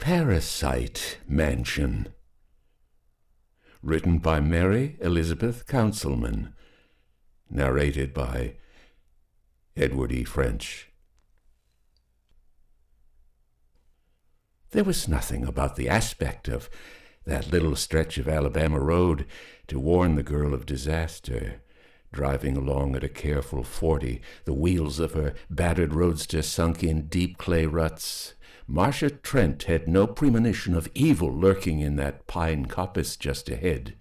PARASITE MANSION. Written by Mary Elizabeth Councilman. Narrated by Edward E. French. There was nothing about the aspect of that little stretch of Alabama road to warn the girl of disaster. Driving along at a careful 40, the wheels of her battered roadster sunk in deep clay ruts. Marcia Trent had no premonition of evil lurking in that pine coppice just ahead.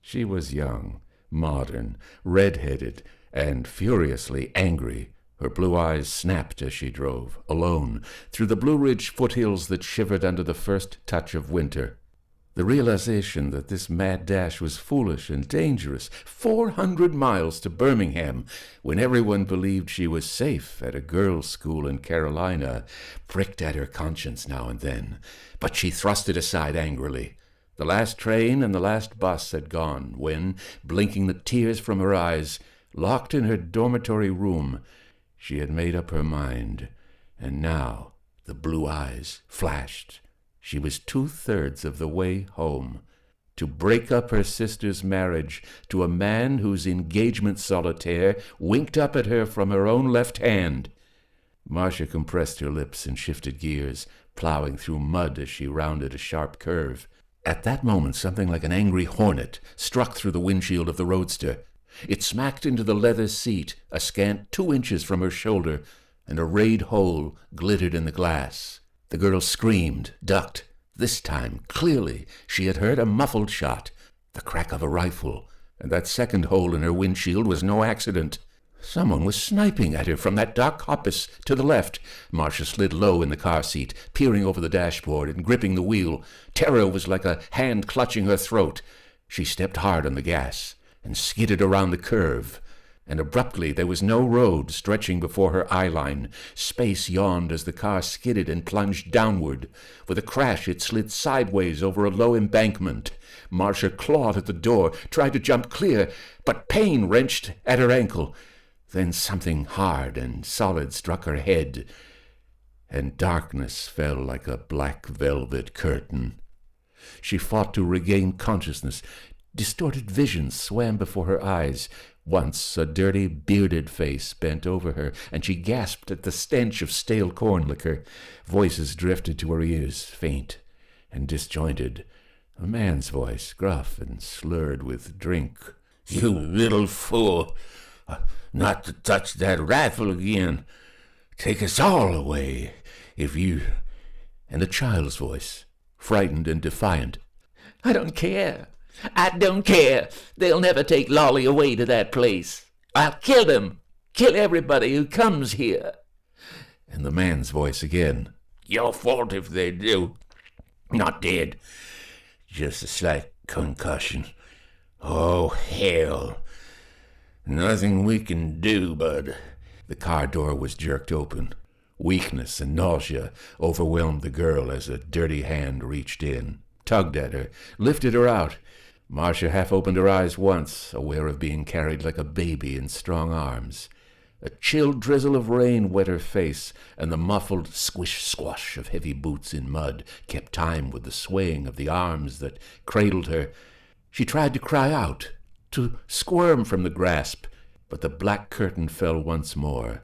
She was young, modern, red-headed, and furiously angry. Her blue eyes snapped as she drove, alone, through the Blue Ridge foothills that shivered under the first touch of winter. The realization that this mad dash was foolish and dangerous, 400 miles to Birmingham, when everyone believed she was safe at a girls' school in Carolina, pricked at her conscience now and then. But she thrust it aside angrily. The last train and the last bus had gone when, blinking the tears from her eyes, locked in her dormitory room, she had made up her mind. And now the blue eyes flashed. She was 2/3 of the way home, to break up her sister's marriage to a man whose engagement solitaire winked up at her from her own left hand. Marcia compressed her lips and shifted gears, plowing through mud as she rounded a sharp curve. At that moment, something like an angry hornet struck through the windshield of the roadster. It smacked into the leather seat, a scant 2 inches from her shoulder, and a rayed hole glittered in the glass. The girl screamed, ducked. This time, clearly, she had heard a muffled shot, the crack of a rifle, and that second hole in her windshield was no accident. Someone was sniping at her from that dark coppice to the left. Marcia slid low in the car seat, peering over the dashboard and gripping the wheel. Terror was like a hand clutching her throat. She stepped hard on the gas and skidded around the curve. And abruptly there was no road stretching before her eyeline. Space yawned as the car skidded and plunged downward. With a crash it slid sideways over a low embankment. Marcia clawed at the door, tried to jump clear, but pain wrenched at her ankle. Then something hard and solid struck her head, and darkness fell like a black velvet curtain. She fought to regain consciousness. Distorted visions swam before her eyes. Once a dirty, bearded face bent over her, and she gasped at the stench of stale corn liquor. Voices drifted to her ears, faint and disjointed. A man's voice, gruff and slurred with drink. "You little fool! Not to touch that rifle again! Take us all away, if you—" And a child's voice, frightened and defiant. "I don't care! I don't care! They'll never take Lolly away to that place. I'll kill them! Kill everybody who comes here!" And the man's voice again. "Your fault if they do. Not dead. Just a slight concussion. Oh, hell. Nothing we can do, bud." The car door was jerked open. Weakness and nausea overwhelmed the girl as a dirty hand reached in, tugged at her, lifted her out. Marcia half opened her eyes once, aware of being carried like a baby in strong arms. A chill drizzle of rain wet her face, and the muffled squish-squash of heavy boots in mud kept time with the swaying of the arms that cradled her. She tried to cry out, to squirm from the grasp, but the black curtain fell once more,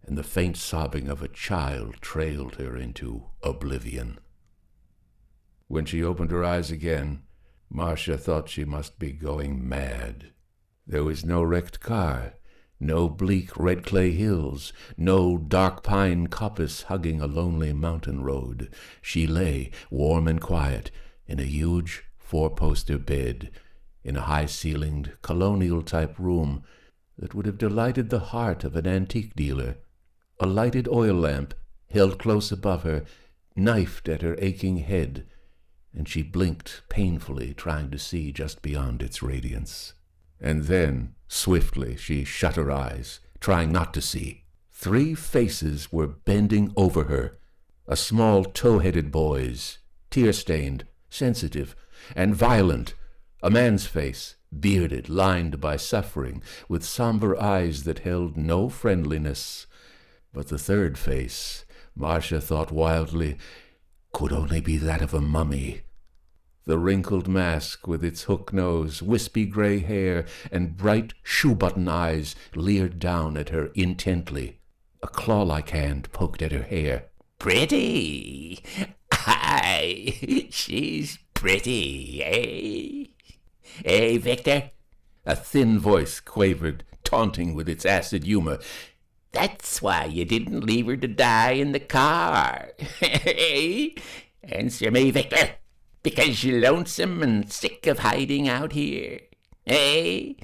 and the faint sobbing of a child trailed her into oblivion. When she opened her eyes again, Marcia thought she must be going mad. There was no wrecked car, no bleak red clay hills, no dark pine coppice hugging a lonely mountain road. She lay, warm and quiet, in a huge 4-poster bed, in a high-ceilinged, colonial-type room that would have delighted the heart of an antique dealer. A lighted oil lamp, held close above her, knifed at her aching head, and she blinked painfully, trying to see just beyond its radiance. And then, swiftly, she shut her eyes, trying not to see. 3 faces were bending over her. A small tow-headed boy's, tear-stained, sensitive, and violent. A man's face, bearded, lined by suffering, with somber eyes that held no friendliness. But the third face, Marcia thought wildly, could only be that of a mummy. The wrinkled mask with its hook nose, wispy gray hair, and bright shoe-button eyes leered down at her intently. A claw-like hand poked at her hair. "Pretty! Aye, she's pretty, eh? Eh, Victor?" A thin voice quavered, taunting with its acid humor. "That's why you didn't leave her to die in the car, eh? Answer me, Victor. Because you're lonesome and sick of hiding out here, eh?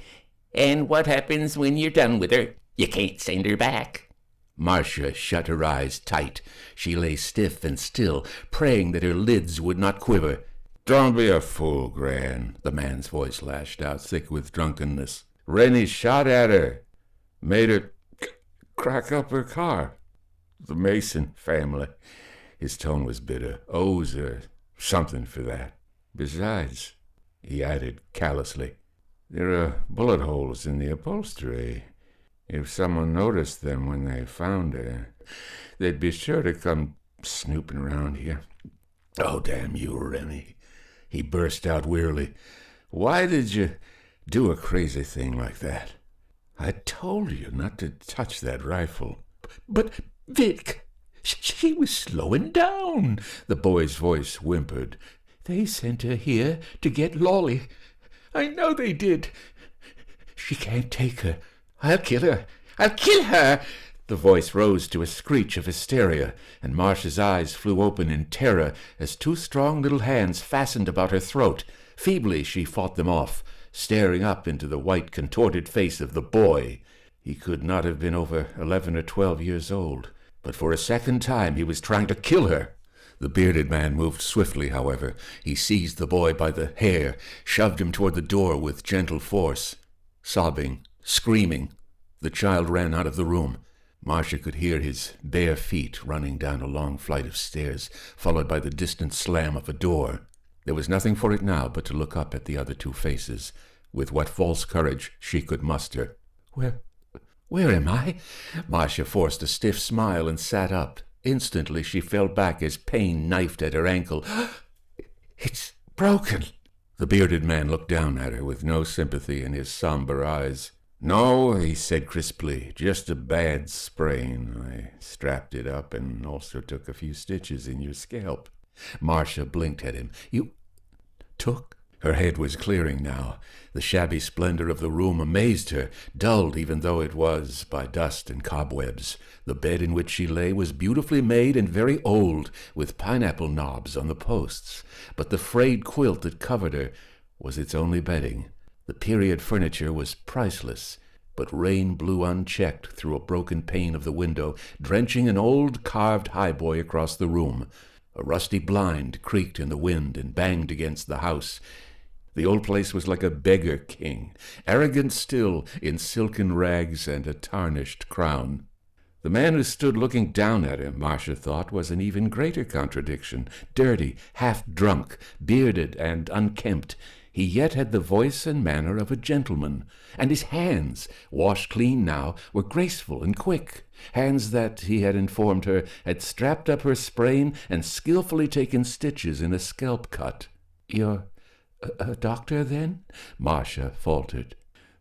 And what happens when you're done with her? You can't send her back." Marcia shut her eyes tight. She lay stiff and still, praying that her lids would not quiver. "Don't be a fool, Gran," the man's voice lashed out, thick with drunkenness. "Rennie shot at her. Made her crack up her car. The Mason family," his tone was bitter, "owes her something for that. Besides," he added callously, "there are bullet holes in the upholstery. If someone noticed them when they found her, they'd be sure to come snooping around here. Oh, damn you, Remy," he burst out wearily. "Why did you do a crazy thing like that? I told you not to touch that rifle." "But, Vic, she was slowing down," the boy's voice whimpered. "They sent her here to get Lolly. I know they did. She can't take her. I'll kill her. I'll kill her." The voice rose to a screech of hysteria, and Marcia's eyes flew open in terror as two strong little hands fastened about her throat. Feebly she fought them off, staring up into the white, contorted face of the boy. He could not have been over 11 or 12 years old, but for a second time he was trying to kill her. The bearded man moved swiftly, however. He seized the boy by the hair, shoved him toward the door with gentle force. Sobbing, screaming, the child ran out of the room. Marcia could hear his bare feet running down a long flight of stairs, followed by the distant slam of a door. There was nothing for it now but to look up at the other two faces, with what false courage she could muster. Where am I?" Marcia forced a stiff smile and sat up. Instantly she fell back as pain knifed at her ankle. "It's broken." The bearded man looked down at her with no sympathy in his somber eyes. "No," he said crisply, "just a bad sprain. I strapped it up and also took a few stitches in your scalp." Marcia blinked at him. "You took?" Her head was clearing now. The shabby splendor of the room amazed her, dulled even though it was by dust and cobwebs. The bed in which she lay was beautifully made and very old, with pineapple knobs on the posts, but the frayed quilt that covered her was its only bedding. The period furniture was priceless, but rain blew unchecked through a broken pane of the window, drenching an old carved highboy across the room. A rusty blind creaked in the wind and banged against the house. The old place was like a beggar king, arrogant still, in silken rags and a tarnished crown. The man who stood looking down at him, Marcia thought, was an even greater contradiction. Dirty, half-drunk, bearded and unkempt, he yet had the voice and manner of a gentleman, and his hands, washed clean now, were graceful and quick, hands that, he had informed her, had strapped up her sprain and skillfully taken stitches in a scalp cut. "You're a doctor, then?" Marcia faltered.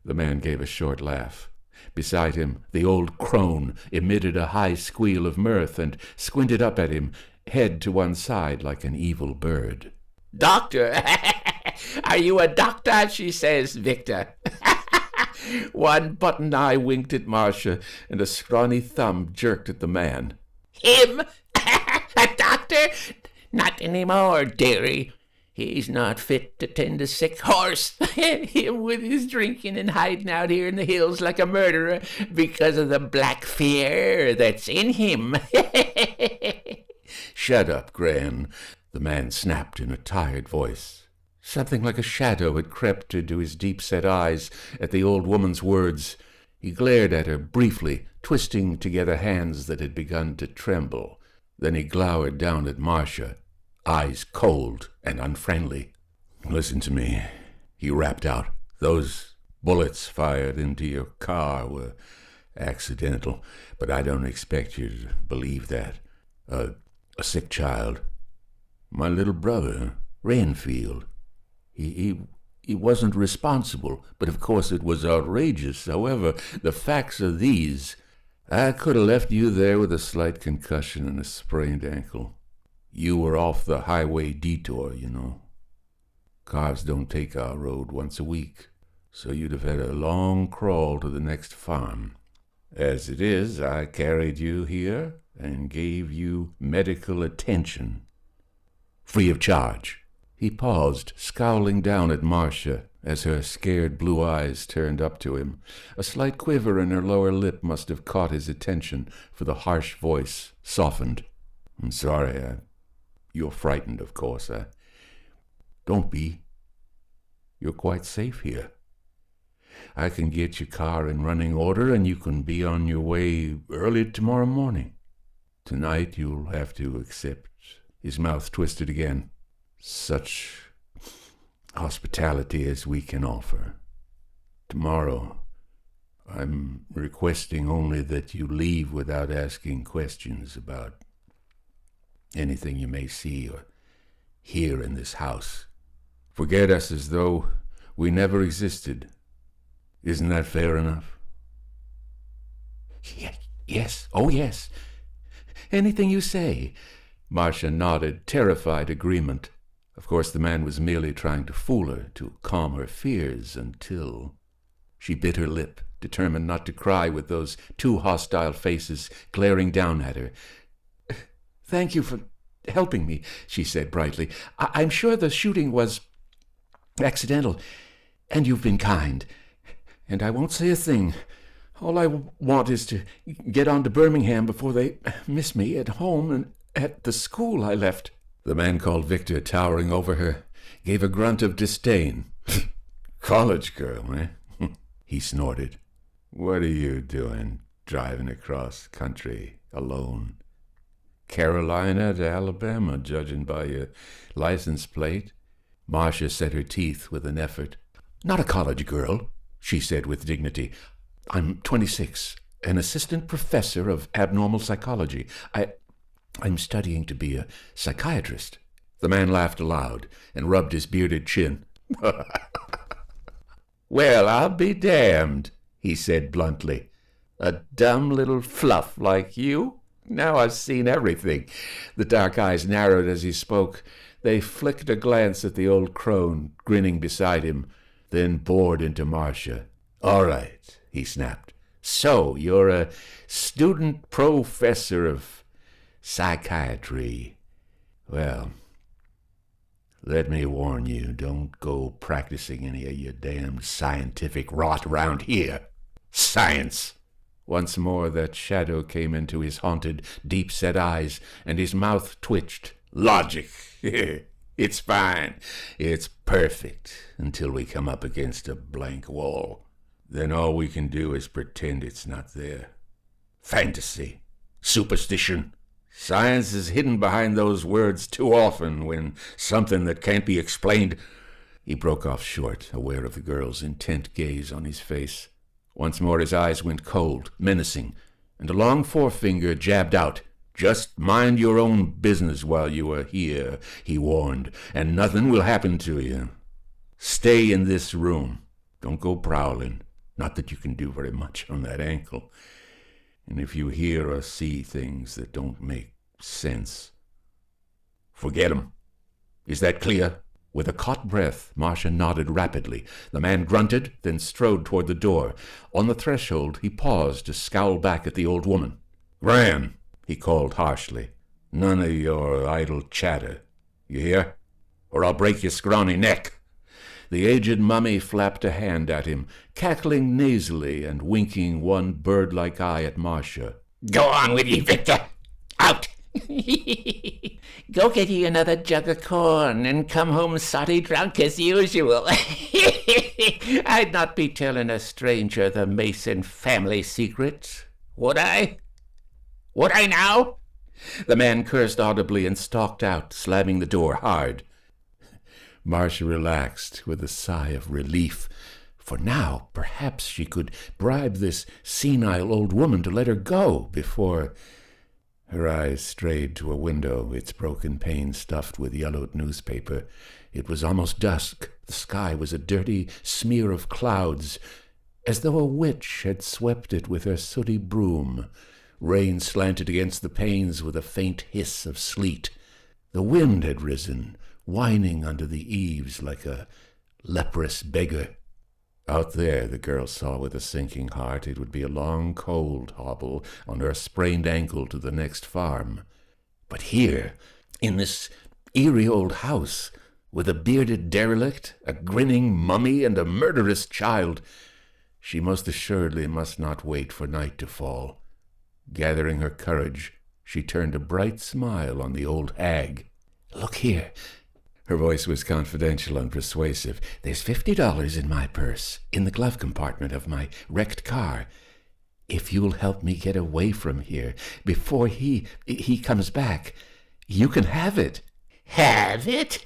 The man gave a short laugh. Beside him, the old crone emitted a high squeal of mirth and squinted up at him, head to one side like an evil bird. "Doctor? Are you a doctor?" she says, Victor. One button eye winked at Marcia, and a scrawny thumb jerked at the man. "Him? A doctor? Not anymore, dearie. He's not fit to tend a sick horse. Him with his drinking and hiding out here in the hills like a murderer because of the black fear that's in him." "Shut up, Gran," the man snapped in a tired voice. Something like a shadow had crept into his deep-set eyes at the old woman's words. He glared at her briefly, twisting together hands that had begun to tremble. Then he glowered down at Marcia, eyes cold and unfriendly. "Listen to me," he rapped out. "Those bullets fired into your car were accidental, but I don't expect you to believe that. A sick child, My little brother, Renfield. He wasn't responsible, but of course it was outrageous. However, the facts are these. I could have left you there with a slight concussion and a sprained ankle. You were off the highway detour, you know. Cars don't take our road once a week, so you'd have had a long crawl to the next farm. As it is, I carried you here and gave you medical attention. Free of charge. He paused, scowling down at Marcia as her scared blue eyes turned up to him. A slight quiver in her lower lip must have caught his attention, for the harsh voice softened. I'm sorry. You're frightened, of course. Don't be. You're quite safe here. I can get your car in running order, and you can be on your way early tomorrow morning. Tonight you'll have to accept. His mouth twisted again. Such hospitality as we can offer. Tomorrow, I'm requesting only that you leave without asking questions about anything you may see or hear in this house. Forget us as though we never existed. Isn't that fair enough? Yes. Oh, yes. Anything you say. Marcia nodded, terrified agreement. Of course, the man was merely trying to fool her, to calm her fears, until she bit her lip, determined not to cry with those two hostile faces glaring down at her. Thank you for helping me, she said brightly. I'm sure the shooting was accidental, and you've been kind. And I won't say a thing. All I want is to get on to Birmingham before they miss me at home and at the school I left. The man called Victor, towering over her, gave a grunt of disdain. College girl, eh? He snorted. What are you doing, driving across country alone? Carolina to Alabama, judging by your license plate. Marcia set her teeth with an effort. Not a college girl, she said with dignity. I'm 26, an assistant professor of abnormal psychology. I'm studying to be a psychiatrist. The man laughed aloud and rubbed his bearded chin. Well, I'll be damned, he said bluntly. A dumb little fluff like you? Now I've seen everything. The dark eyes narrowed as he spoke. They flicked a glance at the old crone grinning beside him, then bored into Marcia. All right, he snapped. So you're a student professor of psychiatry. Well, let me warn you, don't go practicing any of your damned scientific rot around here. Science! Once more that shadow came into his haunted, deep-set eyes, and his mouth twitched. Logic! It's fine. It's perfect, until we come up against a blank wall. Then all we can do is pretend it's not there. Fantasy. Superstition. Science is hidden behind those words too often when something that can't be explained... He broke off short, aware of the girl's intent gaze on his face. Once more his eyes went cold, menacing, and a long forefinger jabbed out. Just mind your own business while you are here, he warned, and nothing will happen to you. Stay in this room. Don't go prowling. Not that you can do very much on that ankle. And if you hear or see things that don't make sense, forget 'em. Is that clear? With a caught breath, Marcia nodded rapidly. The man grunted, then strode toward the door. On the threshold, he paused to scowl back at the old woman. Gran, he called harshly. None of your idle chatter. You hear? Or I'll break your scrawny neck. The aged mummy flapped a hand at him, cackling nasally and winking one bird-like eye at Marcia. Go on with ye, Victor! Out! Go get ye another jug of corn and come home sotty drunk as usual. I'd not be telling a stranger the Mason family secret, would I? Would I now? The man cursed audibly and stalked out, slamming the door hard. Marcia relaxed with a sigh of relief, for now perhaps she could bribe this senile old woman to let her go before... Her eyes strayed to a window, its broken pane stuffed with yellowed newspaper. It was almost dusk. The sky was a dirty smear of clouds, as though a witch had swept it with her sooty broom. Rain slanted against the panes with a faint hiss of sleet. The wind had risen, whining under the eaves like a leprous beggar. Out there, the girl saw with a sinking heart, it would be a long, cold hobble on her sprained ankle to the next farm. But here, in this eerie old house, with a bearded derelict, a grinning mummy, and a murderous child, she most assuredly must not wait for night to fall. Gathering her courage, she turned a bright smile on the old hag. "Look here." Her voice was confidential and persuasive. "There's $50 in my purse, in the glove compartment of my wrecked car. If you'll help me get away from here before he comes back, you can have it." "Have it?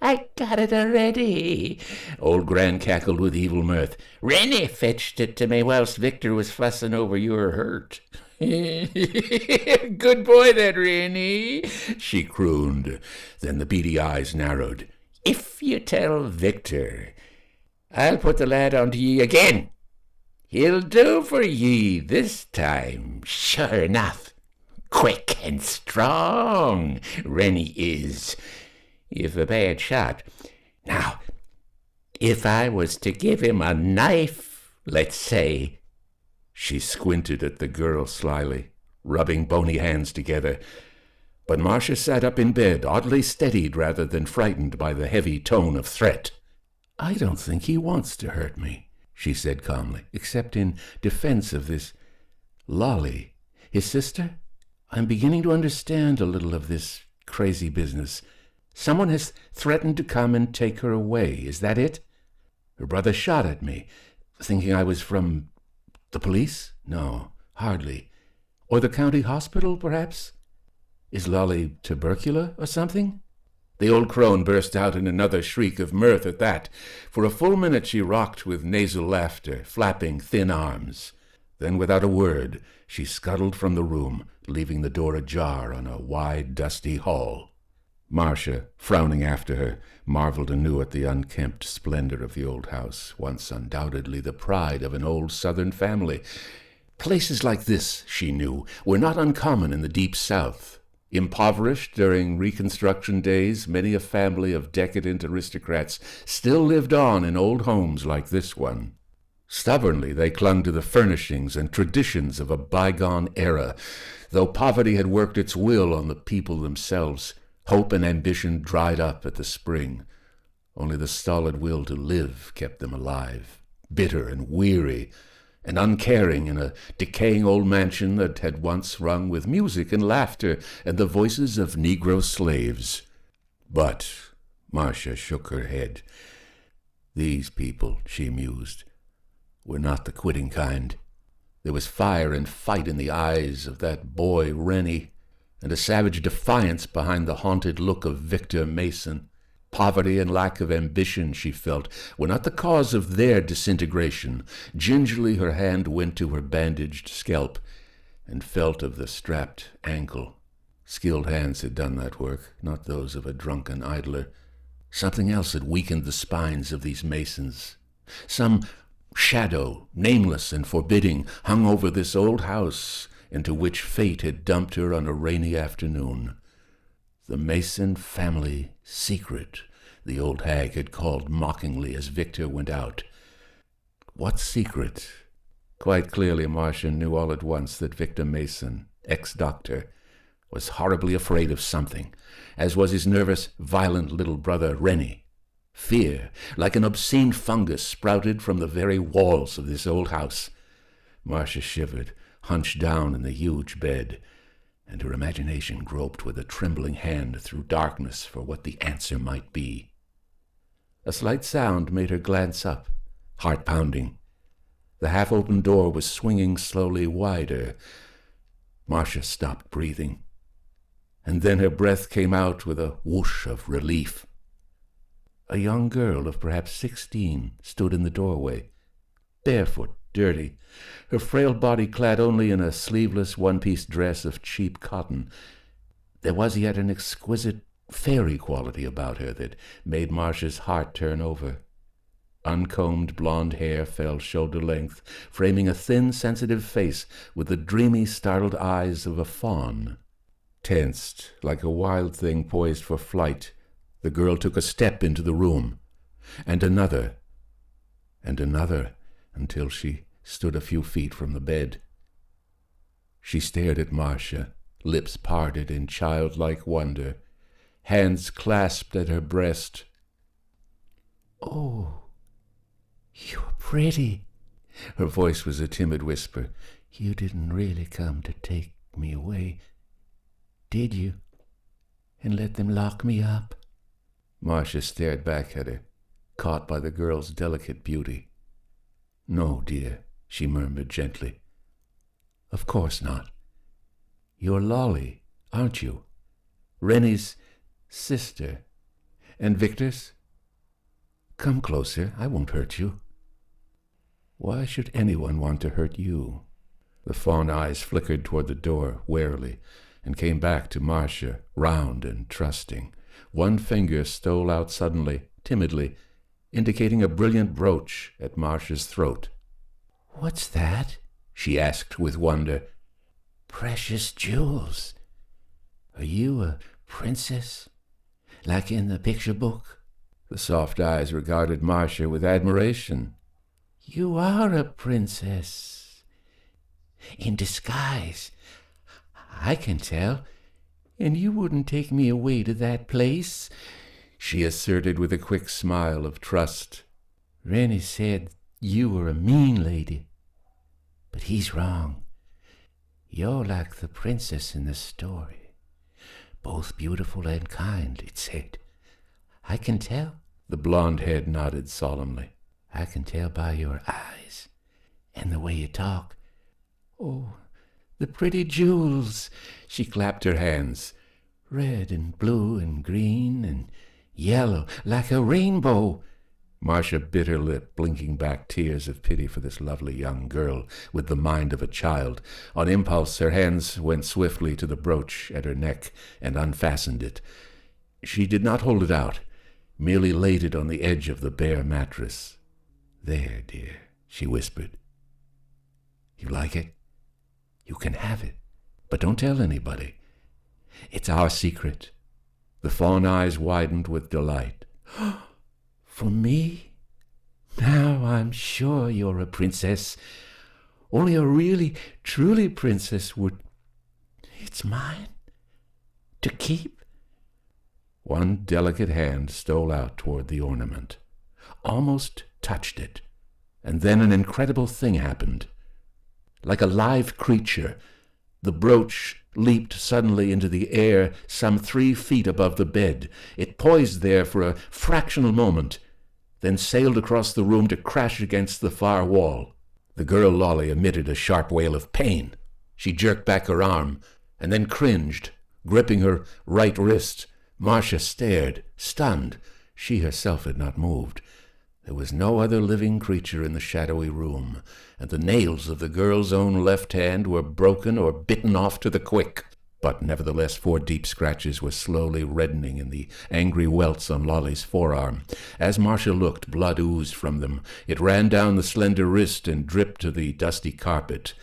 I got it already." Old Gran cackled with evil mirth. "Rennie fetched it to me whilst Victor was fussing over your hurt." "Good boy, that Rennie," she crooned. Then the beady eyes narrowed. "If you tell Victor, I'll put the lad onto ye again. He'll do for ye this time, sure enough. Quick and strong, Rennie is, if a bad shot. Now, if I was to give him a knife, let's say—" She squinted at the girl slyly, rubbing bony hands together. But Marcia sat up in bed, oddly steadied rather than frightened by the heavy tone of threat. "I don't think he wants to hurt me," she said calmly, "except in defense of this Lolly, his sister. I'm beginning to understand a little of this crazy business. Someone has threatened to come and take her away. Is that it? Her brother shot at me, thinking I was from the police? No, hardly. Or the county hospital, perhaps? Is Lolly tubercular or something?" The old crone burst out in another shriek of mirth at that. For a full minute she rocked with nasal laughter, flapping thin arms. Then, without a word, she scuttled from the room, leaving the door ajar on a wide, dusty hall. Marcia, frowning after her, marveled anew at the unkempt splendor of the old house, once undoubtedly the pride of an old Southern family. Places like this, she knew, were not uncommon in the deep South. Impoverished during Reconstruction days, many a family of decadent aristocrats still lived on in old homes like this one. Stubbornly they clung to the furnishings and traditions of a bygone era. Though poverty had worked its will on the people themselves, hope and ambition dried up at the spring. Only the stolid will to live kept them alive, bitter and weary and uncaring in a decaying old mansion that had once rung with music and laughter and the voices of Negro slaves. But Marcia shook her head. These people, she mused, were not the quitting kind. There was fire and fight in the eyes of that boy Rennie, and a savage defiance behind the haunted look of Victor Mason. Poverty and lack of ambition, she felt, were not the cause of their disintegration. Gingerly her hand went to her bandaged scalp and felt of the strapped ankle. Skilled hands had done that work, not those of a drunken idler. Something else had weakened the spines of these masons. Some shadow, nameless and forbidding, hung over this old house into which fate had dumped her on a rainy afternoon. The Mason family secret, the old hag had called mockingly as Victor went out. What secret? Quite clearly Marcia knew all at once that Victor Mason, ex-doctor, was horribly afraid of something, as was his nervous, violent little brother Rennie. Fear, like an obscene fungus, sprouted from the very walls of this old house. Marcia shivered, hunched down in the huge bed, and her imagination groped with a trembling hand through darkness for what the answer might be. A slight sound made her glance up, heart pounding. The half-open door was swinging slowly wider. Marcia stopped breathing, and then her breath came out with a whoosh of relief. A young girl of perhaps 16 stood in the doorway, barefoot, dirty, her frail body clad only in a sleeveless one-piece dress of cheap cotton. There was yet an exquisite fairy quality about her that made Marcia's heart turn over. Uncombed blonde hair fell shoulder-length, framing a thin, sensitive face with the dreamy, startled eyes of a fawn. Tensed, like a wild thing poised for flight, the girl took a step into the room, and another, until she stood a few feet from the bed. She stared at Marcia, lips parted in childlike wonder, hands clasped at her breast. "Oh, you're pretty." Her voice was a timid whisper. "You didn't really come to take me away, did you? And let them lock me up?" Marcia stared back at her, caught by the girl's delicate beauty. "No, dear," she murmured gently. "Of course not. You're Lolly, aren't you? Rennie's sister. And Victor's? Come closer, I won't hurt you." "Why should anyone want to hurt you?" The fawn eyes flickered toward the door warily and came back to Marcia, round and trusting. One finger stole out suddenly, timidly, indicating a brilliant brooch at Marcia's throat. "What's that?" she asked with wonder. "Precious jewels. Are you a princess, like in the picture book?" The soft eyes regarded Marcia with admiration. "You are a princess. In disguise. I can tell. And you wouldn't take me away to that place," she asserted with a quick smile of trust. "Rennie said you were a mean lady. But he's wrong. You're like the princess in the story. Both beautiful and kind, it said. I can tell." The blonde head nodded solemnly. "I can tell by your eyes and the way you talk. Oh, the pretty jewels." She clapped her hands. "Red and blue and green and yellow, like a rainbow." Marcia bit her lip, blinking back tears of pity for this lovely young girl with the mind of a child. On impulse, her hands went swiftly to the brooch at her neck and unfastened it. She did not hold it out, merely laid it on the edge of the bare mattress. "There, dear," she whispered. "You like it? You can have it, but don't tell anybody. It's our secret." The fawn eyes widened with delight. "For me? Now I'm sure you're a princess. Only a really, truly princess would... It's mine? To keep?" One delicate hand stole out toward the ornament, almost touched it, and then an incredible thing happened. Like a live creature, the brooch leaped suddenly into the air some 3 feet above the bed. It poised there for a fractional moment, then sailed across the room to crash against the far wall. The girl Lolly emitted a sharp wail of pain. She jerked back her arm, and then cringed, gripping her right wrist. Marcia stared, stunned. She herself had not moved. There was no other living creature in the shadowy room, and the nails of the girl's own left hand were broken or bitten off to the quick. But nevertheless 4 deep scratches were slowly reddening in the angry welts on Lolly's forearm. As Marcia looked, blood oozed from them. It ran down the slender wrist and dripped to the dusty carpet.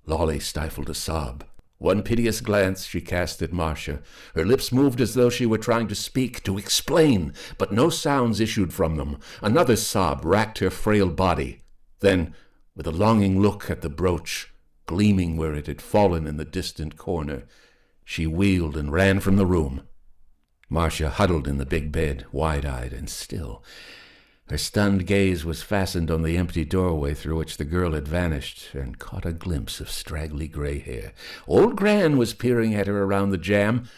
Lolly stifled a sob. One piteous glance she cast at Marcia. Her lips moved as though she were trying to speak, to explain, but no sounds issued from them. Another sob racked her frail body. Then, with a longing look at the brooch, gleaming where it had fallen in the distant corner, she wheeled and ran from the room. Marcia huddled in the big bed, wide-eyed and still. Her stunned gaze was fastened on the empty doorway through which the girl had vanished, and caught a glimpse of straggly gray hair. Old Gran was peering at her around the jamb.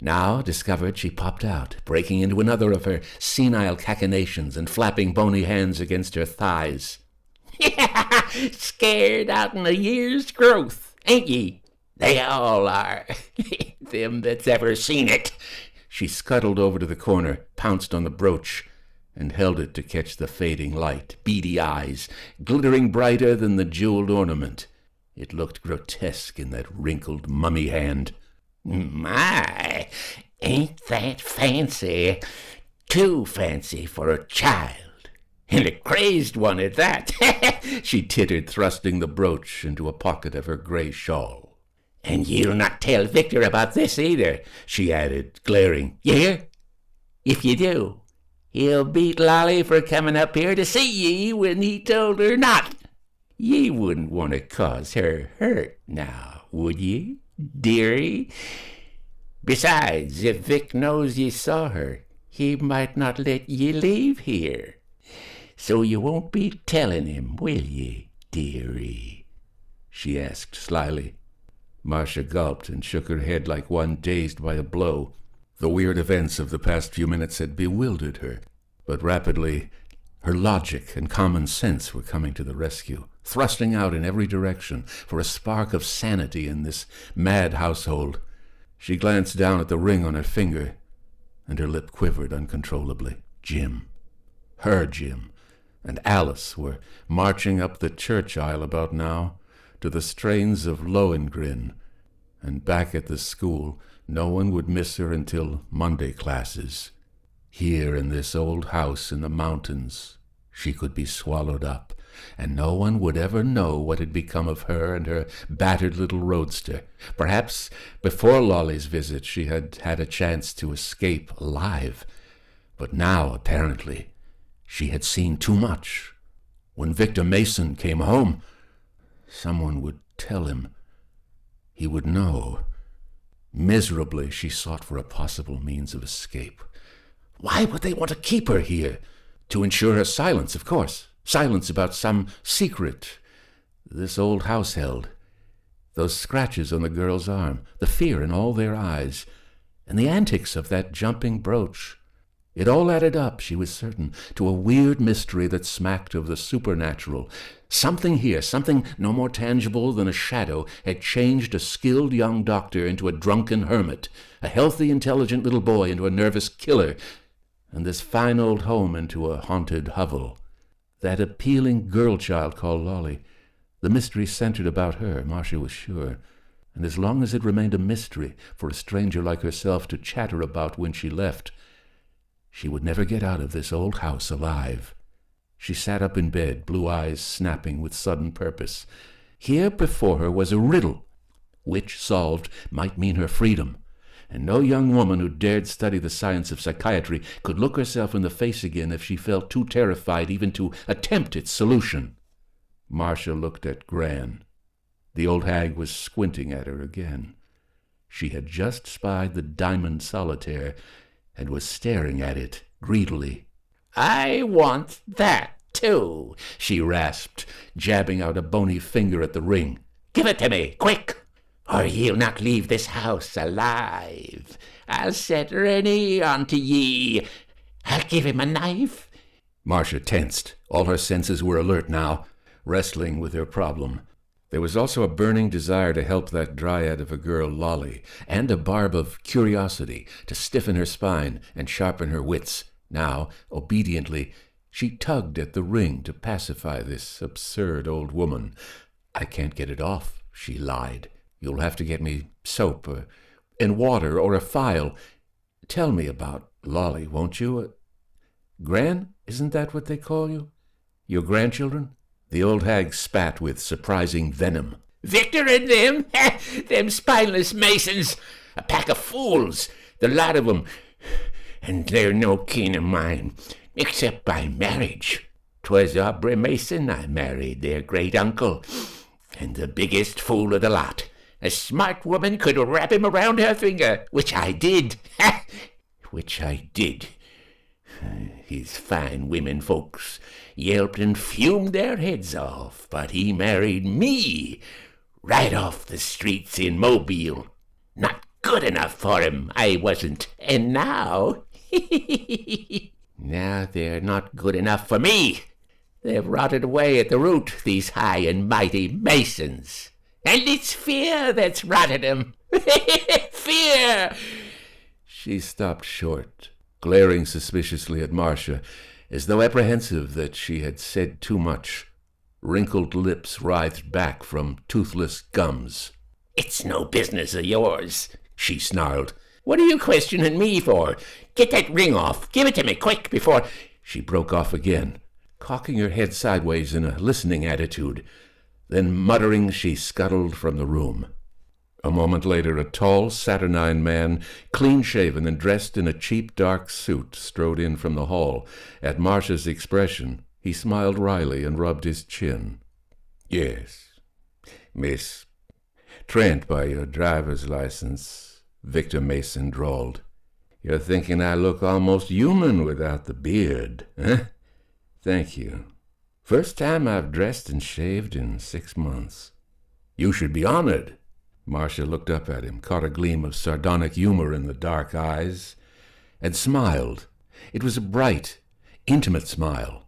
Now, discovered, she popped out, breaking into another of her senile cachinnations and flapping bony hands against her thighs. "Scared out in a year's growth, ain't ye? They all are, them that's ever seen it." She scuttled over to the corner, pounced on the brooch, and held it to catch the fading light. Beady eyes, glittering brighter than the jeweled ornament. It looked grotesque in that wrinkled mummy hand. My, ain't that fancy? Too fancy for a child. And a crazed one at that. She tittered, thrusting the brooch into a pocket of her gray shawl. And you'll not tell Victor about this either, she added, glaring. You hear? If you do, he'll beat Lolly for coming up here to see ye when he told her not. Ye wouldn't want to cause her hurt now, would ye, dearie? Besides, if Vic knows ye saw her, he might not let ye leave here. So you won't be telling him, will ye, dearie? She asked slyly. Marcia gulped and shook her head like one dazed by a blow. The weird events of the past few minutes had bewildered her, but rapidly her logic and common sense were coming to the rescue, thrusting out in every direction for a spark of sanity in this mad household. She glanced down at the ring on her finger, and her lip quivered uncontrollably. Jim, her Jim, and Alice were marching up the church aisle about now, to the strains of Lohengrin, and back at the school no one would miss her until Monday classes. Here in this old house in the mountains she could be swallowed up, and no one would ever know what had become of her and her battered little roadster. Perhaps before Lolly's visit she had had a chance to escape alive, but now apparently she had seen too much. When Victor Mason came home, someone would tell him. He would know. Miserably, she sought for a possible means of escape. Why would they want to keep her here? To ensure her silence, of course. Silence about some secret this old house held. Those scratches on the girl's arm, the fear in all their eyes, and the antics of that jumping brooch. It all added up, she was certain, to a weird mystery that smacked of the supernatural. Something here, something no more tangible than a shadow, had changed a skilled young doctor into a drunken hermit, a healthy, intelligent little boy into a nervous killer, and this fine old home into a haunted hovel. That appealing girl-child called Lolly. The mystery centered about her, Marcia was sure, and as long as it remained a mystery for a stranger like herself to chatter about when she left, she would never get out of this old house alive. She sat up in bed, blue eyes snapping with sudden purpose. Here before her was a riddle, which, solved, might mean her freedom, and no young woman who dared study the science of psychiatry could look herself in the face again if she felt too terrified even to attempt its solution. Marcia looked at Gran. The old hag was squinting at her again. She had just spied the diamond solitaire and was staring at it greedily. I want that, too, she rasped, jabbing out a bony finger at the ring. Give it to me, quick, or ye'll not leave this house alive. I'll set Rennie onto ye. I'll give him a knife. Marcia tensed. All her senses were alert now, wrestling with her problem. There was also a burning desire to help that dryad of a girl, Lolly, and a barb of curiosity to stiffen her spine and sharpen her wits. Now, obediently, she tugged at the ring to pacify this absurd old woman. I can't get it off, she lied. You'll have to get me soap and water or a file. Tell me about Lolly, won't you? Gran, isn't that what they call you? Your grandchildren? The old hag spat with surprising venom. Victor and them spineless masons, a pack of fools, the lot of 'em. And they're no kin of mine, except by marriage. 'Twas Aubrey Mason I married, their great-uncle, and the biggest fool of the lot. A smart woman could wrap him around her finger, which I did. Which I did. His fine women folks yelped and fumed their heads off, but he married me right off the streets in Mobile. Not good enough for him, I wasn't. And now, now they're not good enough for me. They've rotted away at the root, these high and mighty Masons. And it's fear that's rotted them. Fear! She stopped short, glaring suspiciously at Marcia, As though apprehensive that she had said too much, wrinkled lips writhed back from toothless gums. "It's no business of yours," she snarled. "What are you questioning me for? Get that ring off. Give it to me quick before—" She broke off again, cocking her head sideways in a listening attitude. Then, muttering, she scuttled from the room. A moment later, a tall, saturnine man, clean-shaven and dressed in a cheap, dark suit, strode in from the hall. At Marcia's expression, he smiled wryly and rubbed his chin. "Yes, Miss Trent, by your driver's license," Victor Mason drawled. "You're thinking I look almost human without the beard, eh? Thank you. First time I've dressed and shaved in 6 months. You should be honored." Marcia looked up at him, caught a gleam of sardonic humor in the dark eyes, and smiled. It was a bright, intimate smile.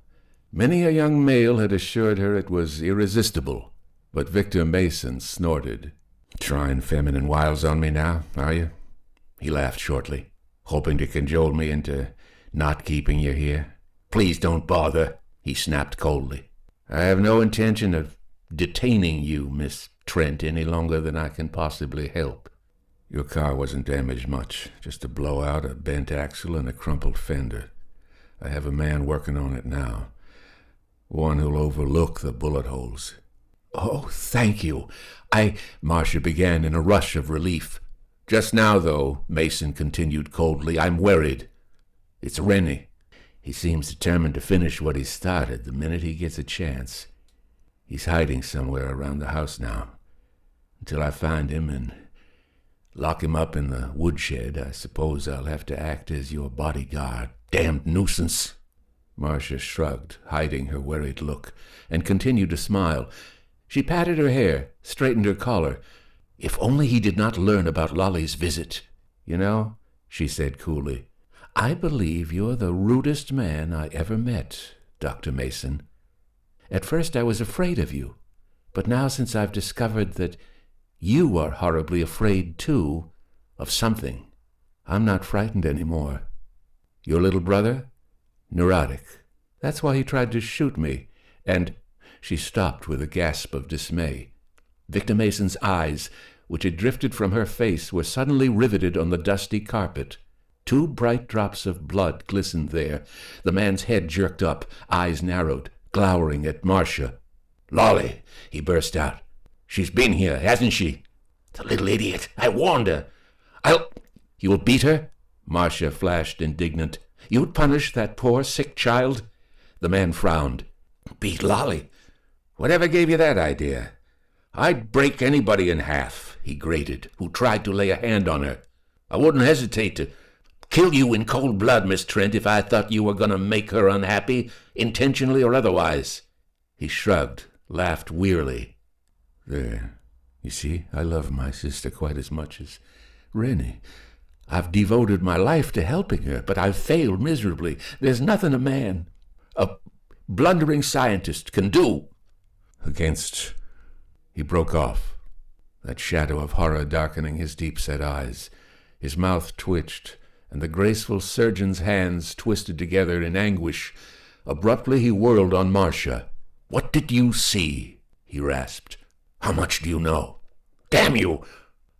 Many a young male had assured her it was irresistible, but Victor Mason snorted. "Trying feminine wiles on me now, are you?" He laughed shortly. "Hoping to cajole me into not keeping you here?" "Please don't bother," he snapped coldly. "I have no intention of detaining you, Miss Trent, any longer than I can possibly help. Your car wasn't damaged much, just a blowout, a bent axle, and a crumpled fender. I have a man working on it now, one who'll overlook the bullet holes." "Oh, thank you. Marcia began in a rush of relief. "Just now, though," Mason continued coldly, "I'm worried. It's Rennie. He seems determined to finish what he started the minute he gets a chance. He's hiding somewhere around the house now. Until I find him and lock him up in the woodshed, I suppose I'll have to act as your bodyguard. Damned nuisance." Marcia shrugged, hiding her worried look, and continued to smile. She patted her hair, straightened her collar. If only he did not learn about Lolly's visit. "You know," she said coolly, "I believe you're the rudest man I ever met, Dr. Mason. At first I was afraid of you, but now since I've discovered that you are horribly afraid, too, of something, I'm not frightened anymore. Your little brother? Neurotic. That's why he tried to shoot me, and—" She stopped with a gasp of dismay. Victor Mason's eyes, which had drifted from her face, were suddenly riveted on the dusty carpet. 2 bright drops of blood glistened there. The man's head jerked up, eyes narrowed, glowering at Marcia. "Lolly," he burst out. "She's been here, hasn't she? The little idiot. I warned her. You'll beat her?" Marcia flashed, indignant. "You'd punish that poor, sick child?" The man frowned. "Beat Lolly? Whatever gave you that idea?" "I'd break anybody in half," he grated, "who tried to lay a hand on her. I wouldn't hesitate to kill you in cold blood, Miss Trent, if I thought you were going to make her unhappy, intentionally or otherwise." He shrugged, laughed wearily. "There. You see, I love my sister quite as much as Rennie. I've devoted my life to helping her, but I've failed miserably. There's nothing a blundering scientist can do against—" He broke off, that shadow of horror darkening his deep-set eyes. His mouth twitched, and the graceful surgeon's hands twisted together in anguish. Abruptly he whirled on Marcia. "What did you see?" he rasped. "How much do you know? Damn you!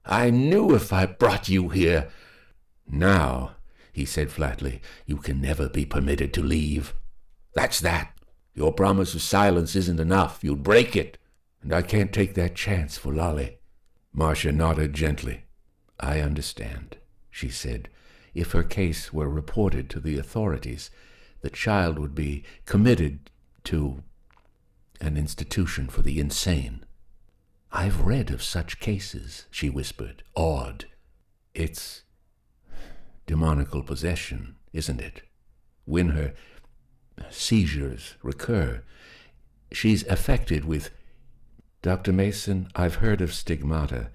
I knew if I brought you here—" "Now," he said flatly, "you can never be permitted to leave. That's that. Your promise of silence isn't enough. You'll break it. And I can't take that chance for Lolly." Marcia nodded gently. "I understand," she said. "If her case were reported to the authorities, the child would be committed to an institution for the insane." "I've read of such cases," she whispered, awed. "It's demonical possession, isn't it? When her seizures recur, she's affected with— Dr. Mason, I've heard of stigmata,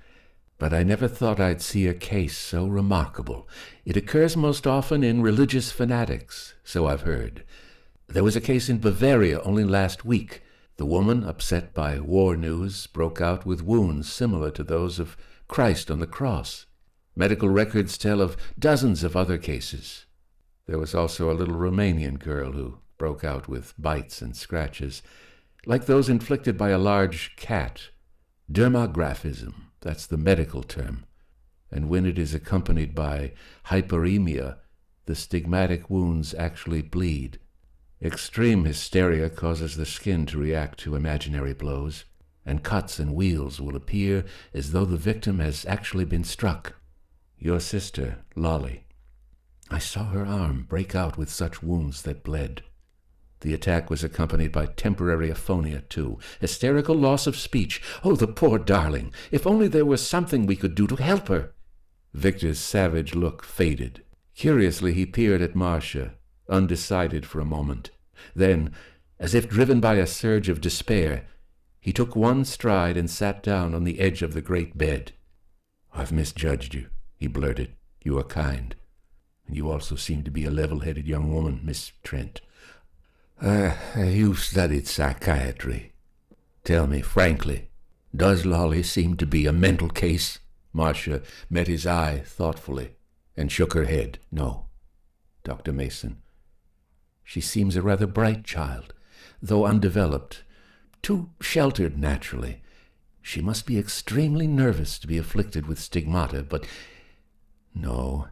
but I never thought I'd see a case so remarkable. It occurs most often in religious fanatics, so I've heard. There was a case in Bavaria only last week. The woman, upset by war news, broke out with wounds similar to those of Christ on the cross. Medical records tell of dozens of other cases. There was also a little Romanian girl who broke out with bites and scratches, like those inflicted by a large cat. Dermographism, that's the medical term. And when it is accompanied by hyperemia, the stigmatic wounds actually bleed. Extreme hysteria causes the skin to react to imaginary blows, and cuts and wheals will appear as though the victim has actually been struck. Your sister, Lolly. I saw her arm break out with such wounds that bled. The attack was accompanied by temporary aphonia, too. Hysterical loss of speech. Oh, the poor darling! If only there was something we could do to help her! Victor's savage look faded. Curiously, he peered at Marcia, undecided for a moment. Then, as if driven by a surge of despair, he took one stride and sat down on the edge of the great bed. "I've misjudged you," he blurted. "You are kind. And you also seem to be a level-headed young woman, Miss Trent. You've studied psychiatry. Tell me frankly, does Lolly seem to be a mental case?" Marcia met his eye thoughtfully and shook her head. "No, Dr. Mason. She seems a rather bright child, though undeveloped, too sheltered naturally. She must be extremely nervous to be afflicted with stigmata, but no,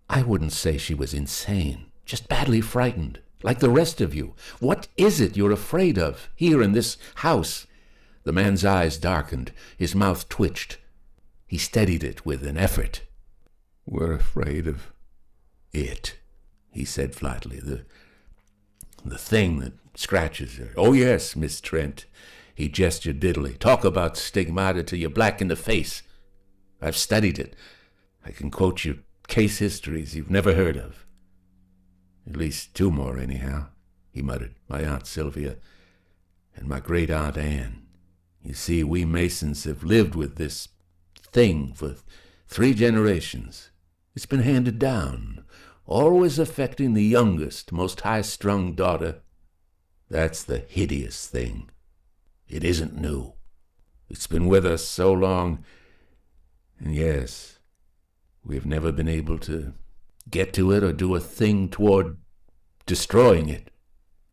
I wouldn't say she was insane, just badly frightened, like the rest of you. What is it you're afraid of, here in this house?" The man's eyes darkened, his mouth twitched. He steadied it with an effort. "We're afraid of it," he said flatly. The thing that scratches her. Oh, yes, Miss Trent." He gestured diddly. "Talk about stigmata till you're black in the face. I've studied it. I can quote you case histories you've never heard of. At least 2 more, anyhow," he muttered. "My Aunt Sylvia and my great-aunt Anne. You see, we Masons have lived with this thing for 3 generations. It's been handed down, always affecting the youngest, most high-strung daughter. That's the hideous thing. It isn't new. It's been with us so long, and yes, we've never been able to get to it or do a thing toward destroying it."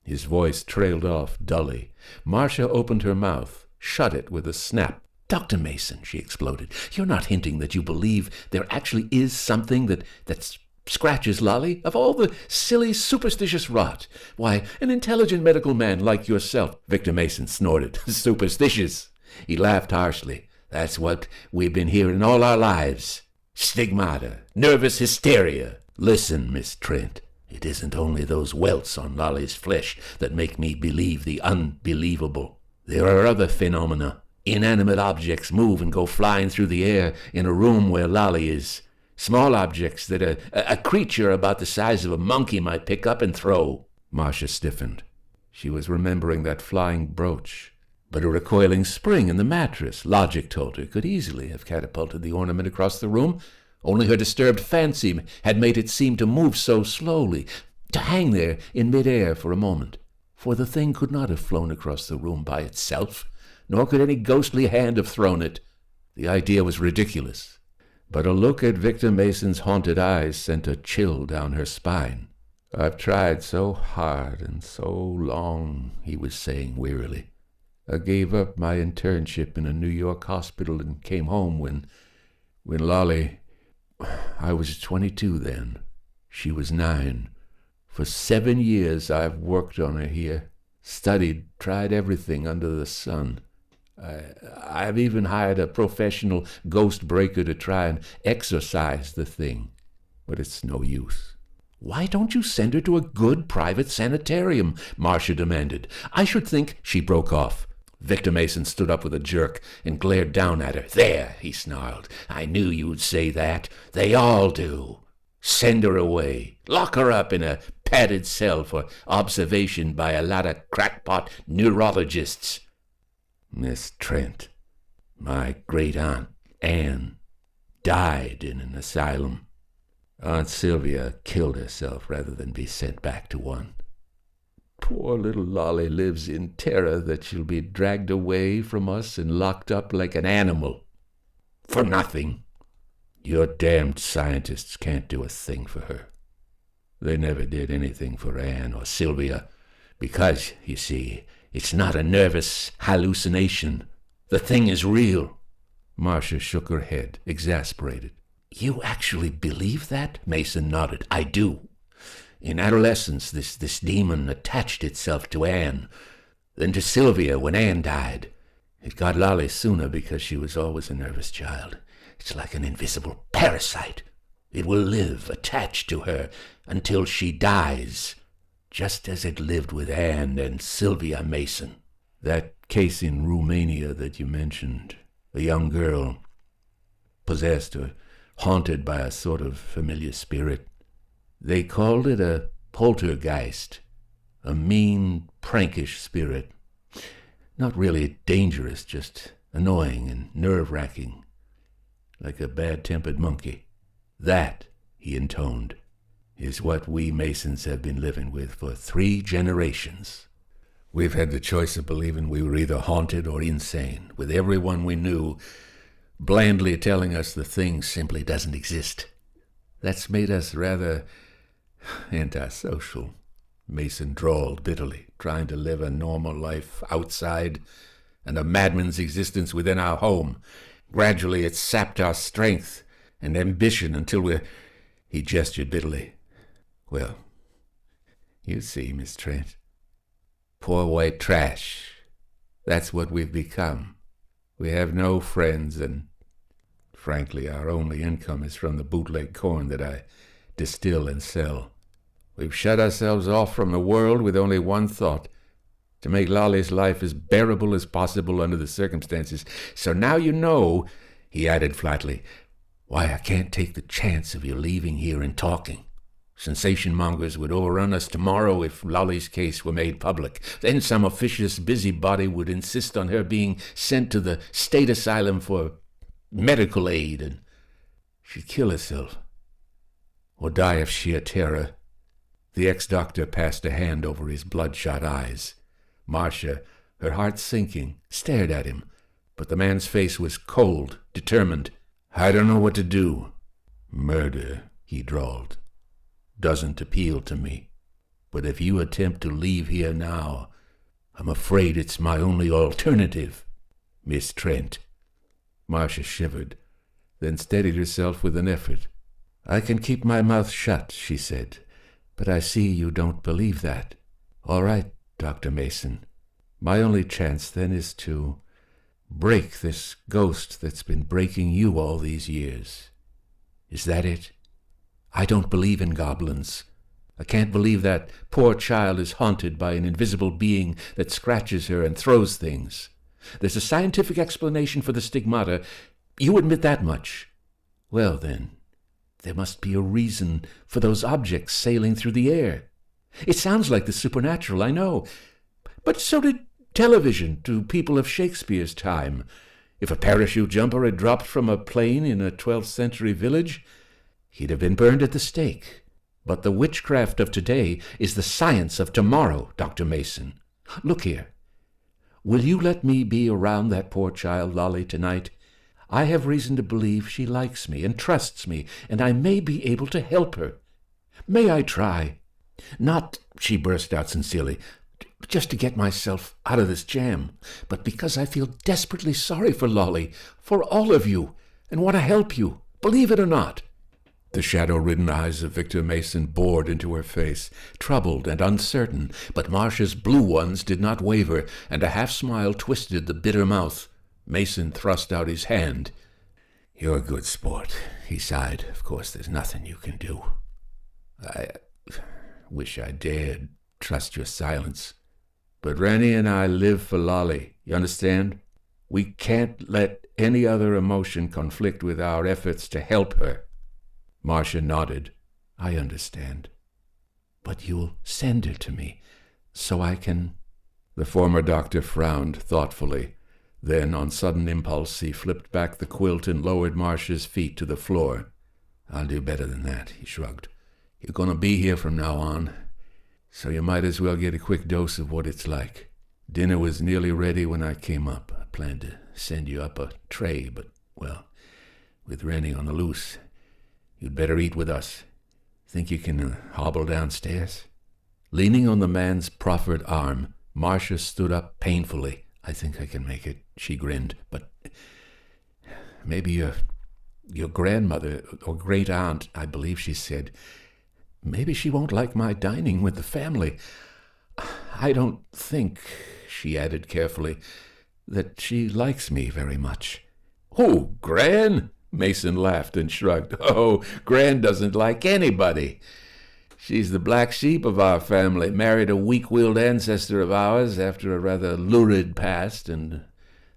His voice trailed off dully. Marcia opened her mouth, shut it with a snap. "Dr. Mason," she exploded, "you're not hinting that you believe there actually is something that scratches Lolly? Of all the silly, superstitious rot! Why, an intelligent medical man like yourself—" Victor Mason snorted. "Superstitious!" He laughed harshly. "That's what we've been hearing all our lives. Stigmata, nervous hysteria. Listen, Miss Trent, it isn't only those welts on Lolly's flesh that make me believe the unbelievable. There are other phenomena. Inanimate objects move and go flying through the air in a room where Lolly is. Small objects that a creature about the size of a monkey might pick up and throw." Marcia stiffened. She was remembering that flying brooch. But a recoiling spring in the mattress, logic told her, could easily have catapulted the ornament across the room. Only her disturbed fancy had made it seem to move so slowly, to hang there in midair for a moment. For the thing could not have flown across the room by itself, nor could any ghostly hand have thrown it. The idea was ridiculous. But a look at Victor Mason's haunted eyes sent a chill down her spine. "I've tried so hard and so long," he was saying wearily. "I gave up my internship in a New York hospital and came home when Lolly... I was 22 then. She was 9. For 7 years I've worked on her here, studied, tried everything under the sun. I've even hired a professional ghost breaker to try and exorcise the thing. But it's no use." "Why don't you send her to a good private sanitarium?" Marcia demanded. "I should think—" She broke off. Victor Mason stood up with a jerk and glared down at her. "There," he snarled. "I knew you'd say that. They all do. Send her away. Lock her up in a padded cell for observation by a lot of crackpot neurologists." "Miss Trent, my great-aunt Anne died in an asylum. Aunt Sylvia killed herself rather than be sent back to one. Poor little Lolly lives in terror that she'll be dragged away from us and locked up like an animal. For nothing. Your damned scientists can't do a thing for her. They never did anything for Anne or Sylvia. Because, you see, it's not a nervous hallucination. The thing is real. Marcia shook her head, exasperated. You actually believe that? Mason nodded. I do. In adolescence, this demon attached itself to Anne, then to Sylvia when Anne died. It got Lolly sooner because she was always a nervous child. It's like an invisible parasite. It will live attached to her until she dies, just as it lived with Anne and Sylvia Mason. That case in Romania that you mentioned, a young girl possessed or haunted by a sort of familiar spirit. They called it a poltergeist, a mean, prankish spirit. Not really dangerous, just annoying and nerve-wracking, like a bad-tempered monkey. That, he intoned, is what we Masons have been living with for 3 generations. We've had the choice of believing we were either haunted or insane, with everyone we knew blandly telling us the thing simply doesn't exist. That's made us rather antisocial, Mason drawled bitterly, trying to live a normal life outside and a madman's existence within our home. Gradually it sapped our strength and ambition until he gestured bitterly. Well, you see, Miss Trent, poor white trash. That's what we've become. We have no friends, and frankly, our only income is from the bootleg corn that I distill and sell. We've shut ourselves off from the world with only one thought, to make Lolly's life as bearable as possible under the circumstances. So now you know, he added flatly, why I can't take the chance of you leaving here and talking. Sensation mongers would overrun us tomorrow if Lolly's case were made public. Then some officious busybody would insist on her being sent to the state asylum for medical aid, and she'd kill herself or die of sheer terror. The ex-doctor passed a hand over his bloodshot eyes. Marcia, her heart sinking, stared at him, but the man's face was cold, determined. I don't know what to do. Murder, he drawled, doesn't appeal to me. But if you attempt to leave here now, I'm afraid it's my only alternative, Miss Trent. Marcia shivered, then steadied herself with an effort. I can keep my mouth shut, she said, but I see you don't believe that. All right, Dr. Mason. My only chance then is to break this ghost that's been breaking you all these years. Is that it? I don't believe in goblins. I can't believe that poor child is haunted by an invisible being that scratches her and throws things. There's a scientific explanation for the stigmata. You admit that much. Well, then, there must be a reason for those objects sailing through the air. It sounds like the supernatural, I know. But so did television to people of Shakespeare's time. If a parachute jumper had dropped from a plane in a 12th century village, he'd have been burned at the stake. But the witchcraft of today is the science of tomorrow, Dr. Mason. Look here. Will you let me be around that poor child, Lolly, tonight? I have reason to believe she likes me and trusts me, and I may be able to help her. May I try? Not, she burst out sincerely, just to get myself out of this jam, but because I feel desperately sorry for Lolly, for all of you, and want to help you, believe it or not. The shadow-ridden eyes of Victor Mason bored into her face, troubled and uncertain, but Marcia's blue ones did not waver, and a half-smile twisted the bitter mouth. Mason thrust out his hand. You're a good sport, he sighed. Of course, there's nothing you can do. I wish I dared trust your silence. But Rennie and I live for Lolly, you understand? We can't let any other emotion conflict with our efforts to help her. Marcia nodded. I understand. But you'll send her to me, so I can... The former doctor frowned thoughtfully. Then, on sudden impulse, he flipped back the quilt and lowered Marcia's feet to the floor. I'll do better than that, he shrugged. You're going to be here from now on, so you might as well get a quick dose of what it's like. Dinner was nearly ready when I came up. I planned to send you up a tray, but, well, with Rennie on the loose, you'd better eat with us. Think you can hobble downstairs? Leaning on the man's proffered arm, Marcia stood up painfully. "I think I can make it," she grinned. "But maybe your grandmother or great-aunt, I believe she said, maybe she won't like my dining with the family. I don't think," she added carefully, "that she likes me very much." "Who, Gran?" Mason laughed and shrugged. "Oh, Gran doesn't like anybody. She's the black sheep of our family, married a weak-willed ancestor of ours after a rather lurid past, and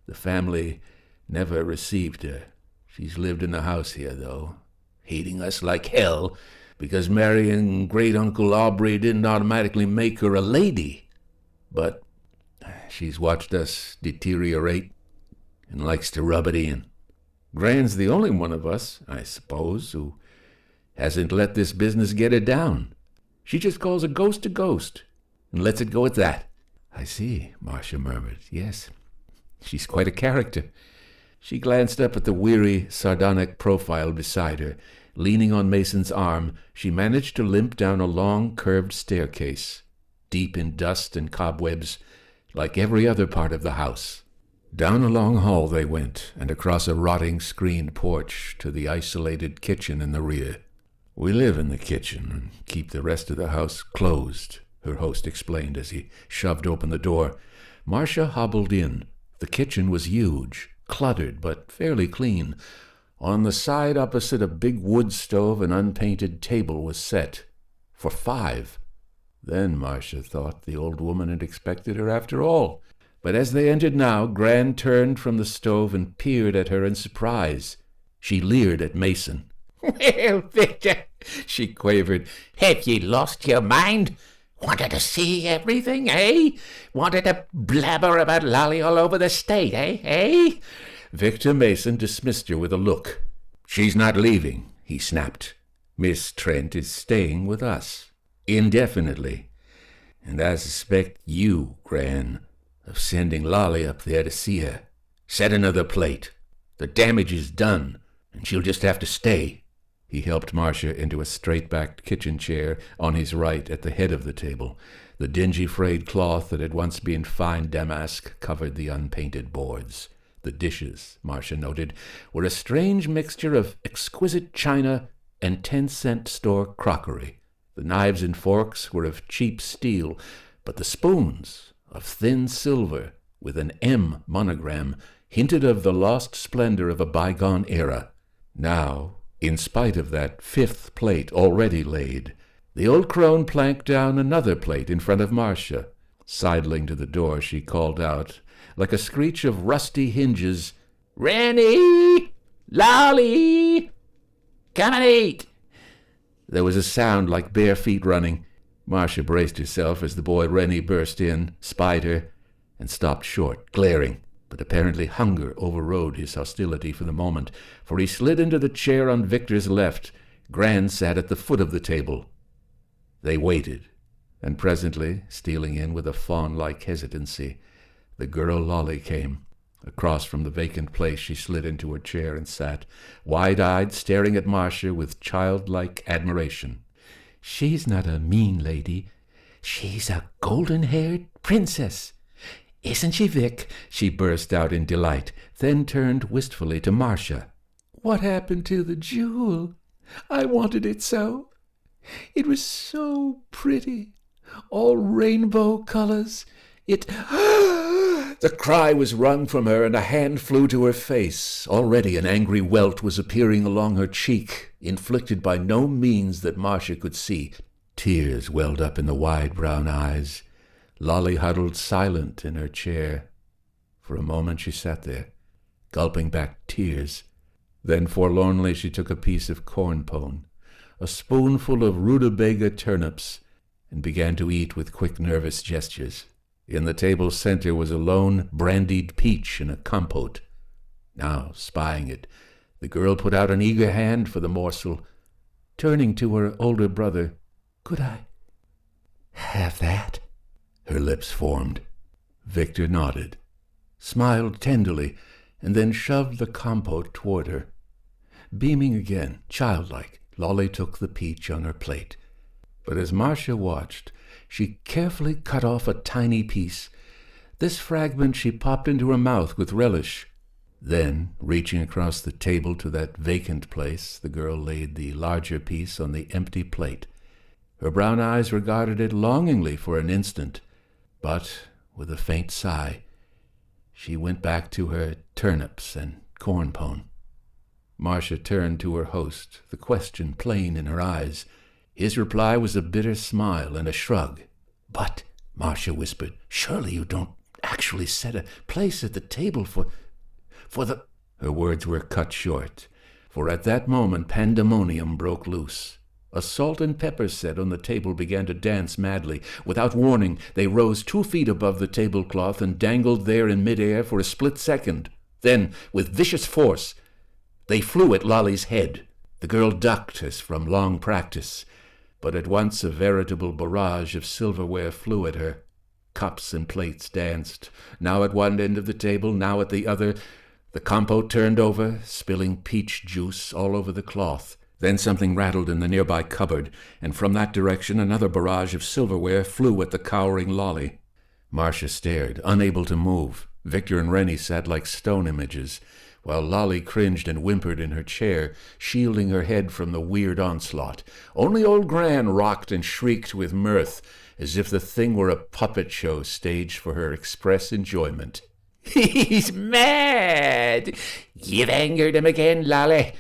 the family never received her. She's lived in the house here, though, hating us like hell, because marrying great-uncle Aubrey didn't automatically make her a lady. But she's watched us deteriorate and likes to rub it in. Gran's the only one of us, I suppose, who hasn't let this business get her down. She just calls a ghost and lets it go at that." "I see," Marcia murmured. "Yes, she's quite a character." She glanced up at the weary, sardonic profile beside her. Leaning on Mason's arm, she managed to limp down a long, curved staircase, deep in dust and cobwebs, like every other part of the house. Down a long hall they went, and across a rotting screened porch to the isolated kitchen in the rear. "We live in the kitchen and keep the rest of the house closed," her host explained as he shoved open the door. Marcia hobbled in. The kitchen was huge, cluttered but fairly clean. On the side opposite a big wood stove, an unpainted table was set. For 5. Then Marcia thought the old woman had expected her after all. But as they entered now, Gran turned from the stove and peered at her in surprise. She leered at Mason. "Well, Victor," she quavered, "have ye lost your mind? Wanted to see everything, eh? Wanted to blabber about Lolly all over the state, eh? Victor Mason dismissed her with a look. "She's not leaving," he snapped. "Miss Trent is staying with us, indefinitely. And I suspect you, Gran, of sending Lolly up there to see her. Set another plate. The damage is done, and she'll just have to stay." He helped Marcia into a straight-backed kitchen chair on his right at the head of the table. The dingy frayed cloth that had once been fine damask covered the unpainted boards. The dishes, Marcia noted, were a strange mixture of exquisite china and 10-cent store crockery. The knives and forks were of cheap steel, but the spoons, of thin silver with an M monogram, hinted of the lost splendor of a bygone era. Now, in spite of that 5th plate already laid, the old crone planked down another plate in front of Marcia. Sidling to the door, she called out, like a screech of rusty hinges, "Rennie! Lolly! Come and eat!" There was a sound like bare feet running. Marcia braced herself as the boy Rennie burst in, spied her, and stopped short, glaring. But apparently hunger overrode his hostility for the moment, for he slid into the chair on Victor's left. Gran sat at the foot of the table. They waited, and presently, stealing in with a fawn-like hesitancy, the girl Lolly came. Across from the vacant place she slid into her chair and sat, wide-eyed, staring at Marcia with childlike admiration. "She's not a mean lady. She's a golden-haired princess. Isn't she, Vic?" she burst out in delight, then turned wistfully to Marcia. "What happened to the jewel? I wanted it so. It was so pretty. All rainbow colors. It—" The cry was wrung from her, and a hand flew to her face. Already an angry welt was appearing along her cheek, inflicted by no means that Marcia could see. Tears welled up in the wide brown eyes. Lolly huddled silent in her chair. For a moment she sat there, gulping back tears. Then forlornly she took a piece of corn pone, a spoonful of rutabaga turnips, and began to eat with quick nervous gestures. In the table's center was a lone brandied peach in a compote. Now, spying it, the girl put out an eager hand for the morsel. Turning to her older brother, "Could I have that?" Her lips formed. Victor nodded, smiled tenderly, and then shoved the compote toward her. Beaming again, childlike, Lolly took the peach on her plate. But as Marcia watched, she carefully cut off a tiny piece. This fragment she popped into her mouth with relish. Then, reaching across the table to that vacant place, the girl laid the larger piece on the empty plate. Her brown eyes regarded it longingly for an instant, but, with a faint sigh, she went back to her turnips and corn pone. Marcia turned to her host, the question plain in her eyes. His reply was a bitter smile and a shrug. "But," Marcia whispered, "surely you don't actually set a place at the table for the—" Her words were cut short, for at that moment pandemonium broke loose. A salt and pepper set on the table began to dance madly. Without warning, they rose 2 feet above the tablecloth and dangled there in midair for a split second. Then, with vicious force, they flew at Lolly's head. The girl ducked as from long practice, but at once a veritable barrage of silverware flew at her. Cups and plates danced, now at one end of the table, now at the other. The compote turned over, spilling peach juice all over the cloth. Then something rattled in the nearby cupboard, and from that direction another barrage of silverware flew at the cowering Lolly. Marcia stared, unable to move. Victor and Rennie sat like stone images, while Lolly cringed and whimpered in her chair, shielding her head from the weird onslaught. Only old Gran rocked and shrieked with mirth, as if the thing were a puppet show staged for her express enjoyment. "He's mad! You've angered him again, Lolly.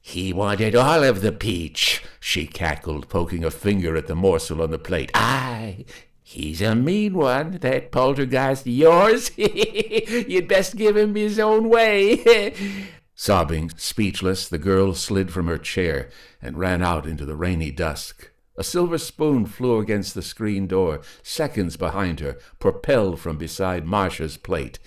He wanted all of the peach," she cackled, poking a finger at the morsel on the plate. "Aye, he's a mean one, that poltergeist of yours. You'd best give him his own way." Sobbing, speechless, the girl slid from her chair and ran out into the rainy dusk. A silver spoon flew against the screen door, seconds behind her, propelled from beside Marcia's plate,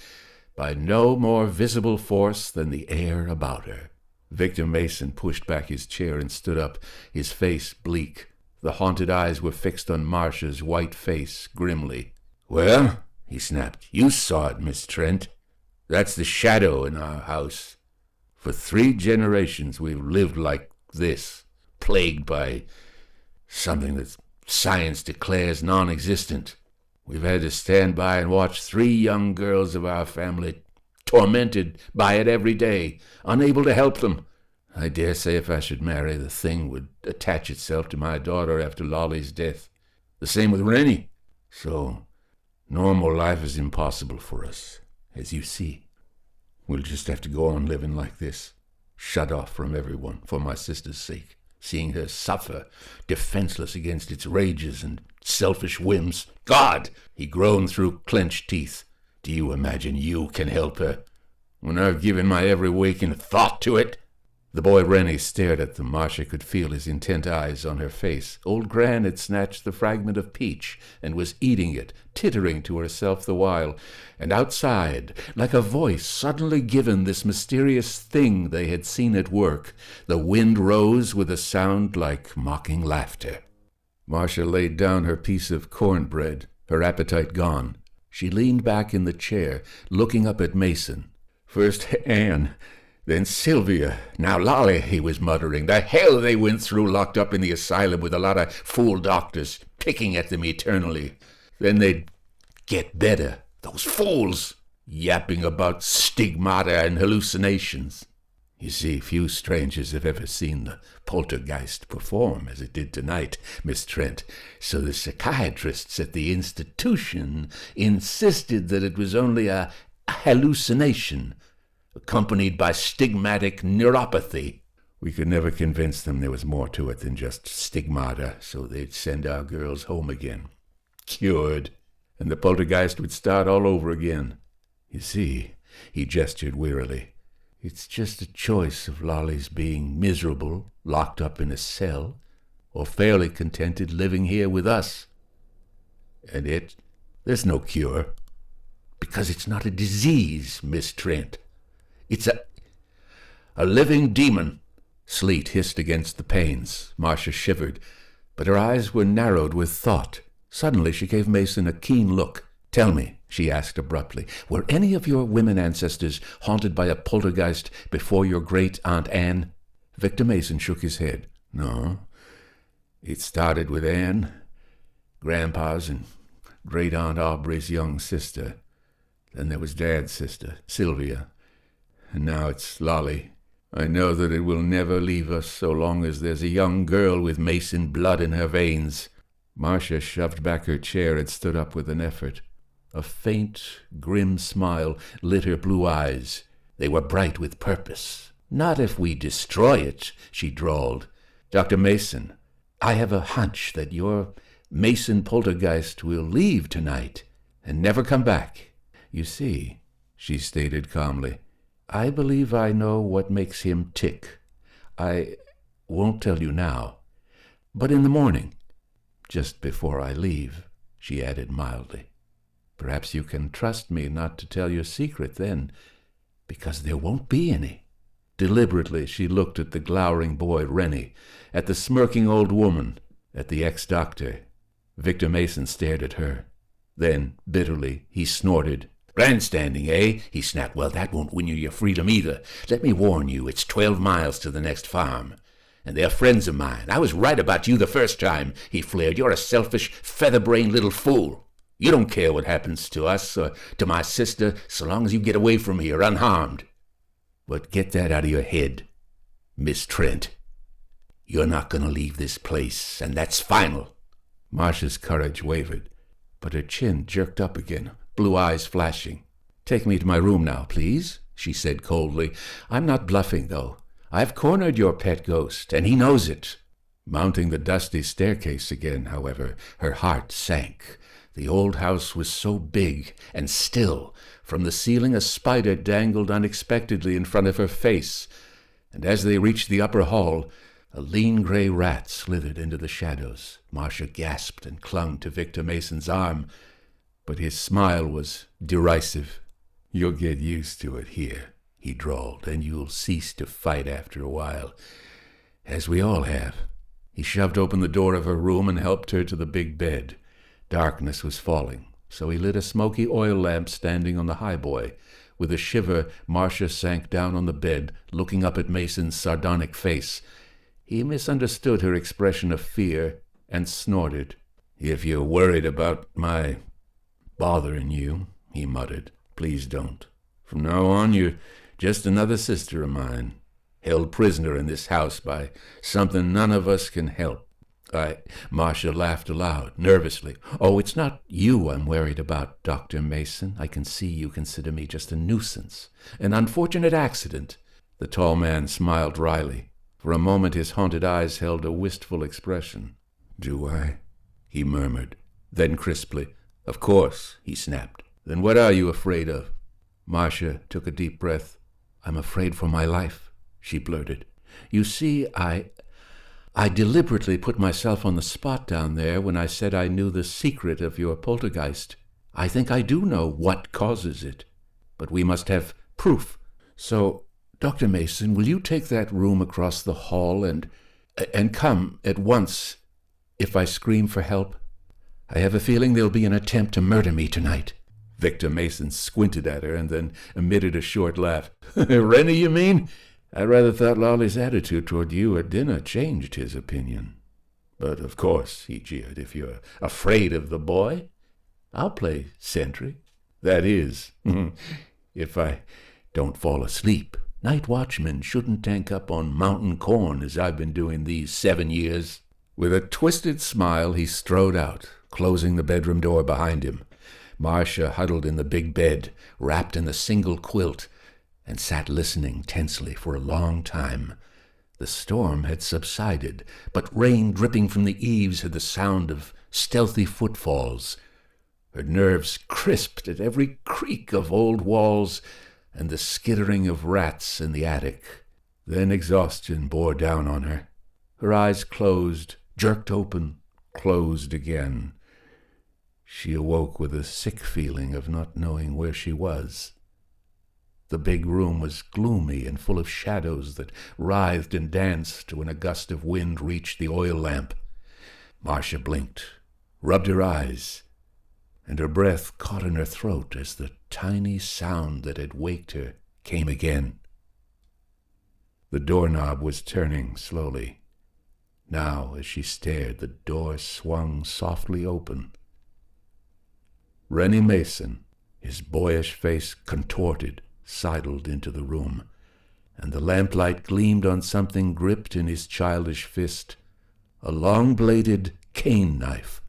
by no more visible force than the air about her. Victor Mason pushed back his chair and stood up, his face bleak. The haunted eyes were fixed on Marcia's white face grimly. "Well," he snapped, "you saw it, Miss Trent. That's the shadow in our house. For 3 generations we've lived like this, plagued by something that science declares non-existent. We've had to stand by and watch 3 young girls of our family tormented by it every day, unable to help them. I dare say if I should marry, the thing would attach itself to my daughter after Lolly's death. The same with Rennie. So, normal life is impossible for us, as you see. We'll just have to go on living like this, shut off from everyone for my sister's sake, seeing her suffer, defenseless against its rages and selfish whims. God!" He groaned through clenched teeth. "Do you imagine you can help her, when I've given my every waking thought to it?" The boy Rennie stared at them. Marcia could feel his intent eyes on her face. Old Gran had snatched the fragment of peach and was eating it, tittering to herself the while. And outside, like a voice suddenly given this mysterious thing they had seen at work, the wind rose with a sound like mocking laughter. Marcia laid down her piece of cornbread, her appetite gone. She leaned back in the chair, looking up at Mason. "First Anne, then Sylvia, now Lolly," he was muttering. "The hell they went through locked up in the asylum with a lot of fool doctors picking at them eternally. Then they'd get better. Those fools, yapping about stigmata and hallucinations. You see, few strangers have ever seen the poltergeist perform as it did tonight, Miss Trent, so the psychiatrists at the institution insisted that it was only a hallucination, accompanied by stigmatic neuropathy. We could never convince them there was more to it than just stigmata, so they'd send our girls home again, cured, and the poltergeist would start all over again. You see," he gestured wearily, "it's just a choice of Lolly's being miserable, locked up in a cell, or fairly contented living here with us. And there's no cure, because it's not a disease, Miss Trent. It's a living demon." Sleet hissed against the panes. Marcia shivered, but her eyes were narrowed with thought. Suddenly she gave Mason a keen look. "Tell me," she asked abruptly, "were any of your women ancestors haunted by a poltergeist before your great-aunt Anne?" Victor Mason shook his head. "No. It started with Anne, Grandpa's and Great-Aunt Aubrey's young sister. Then there was Dad's sister, Sylvia. And now it's Lolly. I know that it will never leave us so long as there's a young girl with Mason blood in her veins. Marcia shoved back her chair and stood up with an effort. A faint, grim smile lit her blue eyes. They were bright with purpose. "Not if we destroy it," she drawled. "Dr. Mason, I have a hunch that your Mason poltergeist will leave tonight and never come back. You see," she stated calmly, "I believe I know what makes him tick. I won't tell you now, but in the morning, just before I leave," she added mildly. "Perhaps you can trust me not to tell your secret then, because there won't be any." Deliberately, she looked at the glowering boy, Rennie, at the smirking old woman, at the ex-doctor. Victor Mason stared at her. Then, bitterly, he snorted. "Grandstanding, eh?" he snapped. "Well, that won't win you your freedom either. Let me warn you, it's 12 miles to the next farm. And they're friends of mine. I was right about you the first time," he flared. "You're a selfish, feather-brained little fool. You don't care what happens to us or to my sister so long as you get away from here unharmed. But get that out of your head, Miss Trent. You're not going to leave this place, and that's final." Marcia's courage wavered, but her chin jerked up again, blue eyes flashing. "Take me to my room now, please," she said coldly. "I'm not bluffing, though. I've cornered your pet ghost, and he knows it." Mounting the dusty staircase again, however, her heart sank. The old house was so big and still. From the ceiling a spider dangled unexpectedly in front of her face, and as they reached the upper hall, a lean gray rat slithered into the shadows. Marcia gasped and clung to Victor Mason's arm, but his smile was derisive. "You'll get used to it here," he drawled, "and you'll cease to fight after a while, as we all have." He shoved open the door of her room and helped her to the big bed. Darkness was falling, so he lit a smoky oil lamp standing on the highboy. With a shiver, Marcia sank down on the bed, looking up at Mason's sardonic face. He misunderstood her expression of fear and snorted. "If you're worried about my bothering you," he muttered, "please don't. From now on, you're just another sister of mine, held prisoner in this house by something none of us can help." Marcia laughed aloud, nervously. "Oh, it's not you I'm worried about, Dr. Mason. I can see you consider me just a nuisance, an unfortunate accident." The tall man smiled wryly. For a moment his haunted eyes held a wistful expression. "Do I?" he murmured. Then crisply, "Of course," he snapped. "Then what are you afraid of?" Marcia took a deep breath. "I'm afraid for my life," she blurted. "You see, I deliberately put myself on the spot down there when I said I knew the secret of your poltergeist. I think I do know what causes it, but we must have proof. So, Dr. Mason, will you take that room across the hall and come at once if I scream for help? I have a feeling there'll be an attempt to murder me tonight." Victor Mason squinted at her and then emitted a short laugh. "Rennie, you mean? I rather thought Lolly's attitude toward you at dinner changed his opinion. But, of course," he jeered, "if you're afraid of the boy, I'll play sentry. That is, if I don't fall asleep. Night watchmen shouldn't tank up on mountain corn as I've been doing these 7 years." With a twisted smile, he strode out, closing the bedroom door behind him. Marcia huddled in the big bed, wrapped in a single quilt, and sat listening tensely for a long time. The storm had subsided, but rain dripping from the eaves had the sound of stealthy footfalls. Her nerves crisped at every creak of old walls and the skittering of rats in the attic. Then exhaustion bore down on her. Her eyes closed, jerked open, closed again. She awoke with a sick feeling of not knowing where she was. The big room was gloomy and full of shadows that writhed and danced when a gust of wind reached the oil lamp. Marcia blinked, rubbed her eyes, and her breath caught in her throat as the tiny sound that had waked her came again. The doorknob was turning slowly. Now, as she stared, the door swung softly open. Rennie Mason, his boyish face contorted, sidled into the room, and the lamplight gleamed on something gripped in his childish fist, a long-bladed cane knife.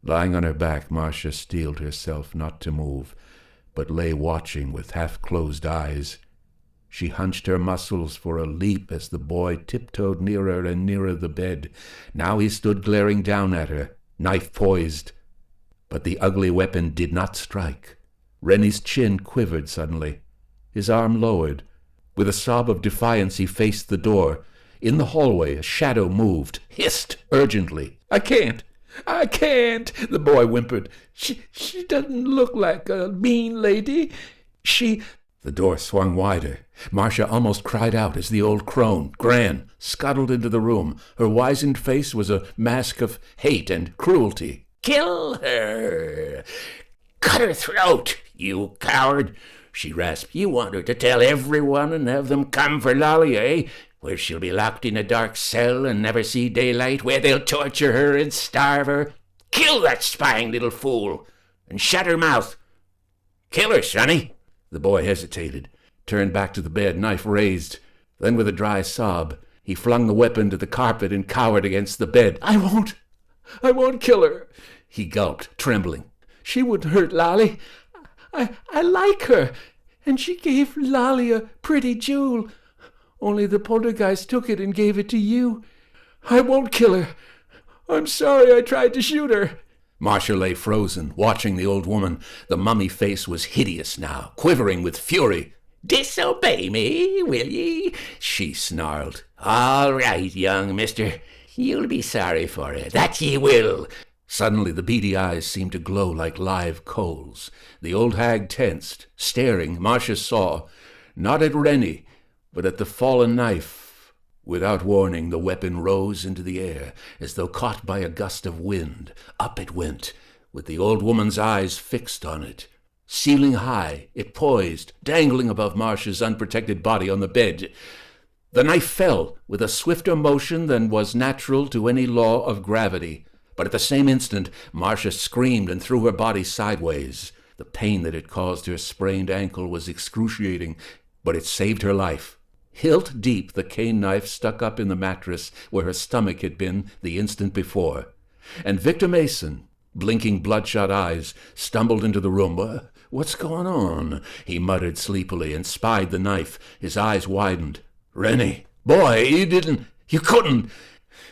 Lying on her back, Marcia steeled herself not to move, but lay watching with half-closed eyes. She hunched her muscles for a leap as the boy tiptoed nearer and nearer the bed. Now he stood glaring down at her, knife poised. But the ugly weapon did not strike. Rennie's chin quivered suddenly. His arm lowered. With a sob of defiance he faced the door. In the hallway a shadow moved, hissed urgently. "I can't! I can't!" the boy whimpered. She doesn't look like a mean lady. The door swung wider. Marcia almost cried out as the old crone, Gran, scuttled into the room. Her wizened face was a mask of hate and cruelty. "Kill her! Cut her throat, you coward!" she rasped. "You want her to tell everyone and have them come for Lolly, eh? Where she'll be locked in a dark cell and never see daylight, where they'll torture her and starve her. Kill that spying little fool, and shut her mouth. Kill her, sonny." The boy hesitated, turned back to the bed, knife raised. Then with a dry sob, he flung the weapon to the carpet and cowered against the bed. I won't kill her," he gulped, trembling. "She wouldn't hurt Lolly. I like her, and she gave Lolly a pretty jewel. Only the poltergeist took it and gave it to you. I won't kill her. I'm sorry I tried to shoot her." Marcia lay frozen, watching the old woman. The mummy face was hideous now, quivering with fury. "Disobey me, will ye?" she snarled. "All right, young mister. You'll be sorry for it, that ye will." Suddenly the beady eyes seemed to glow like live coals. The old hag tensed, staring, Marcia saw, not at Rennie, but at the fallen knife. Without warning, the weapon rose into the air, as though caught by a gust of wind. Up it went, with the old woman's eyes fixed on it. Ceiling high, it poised, dangling above Marcia's unprotected body on the bed. The knife fell, with a swifter motion than was natural to any law of gravity. But at the same instant, Marcia screamed and threw her body sideways. The pain that had caused her sprained ankle was excruciating, but it saved her life. Hilt deep, the cane knife stuck up in the mattress where her stomach had been the instant before. And Victor Mason, blinking bloodshot eyes, stumbled into the room. "What's going on?" he muttered sleepily and spied the knife. His eyes widened. "Rennie, boy, you couldn't."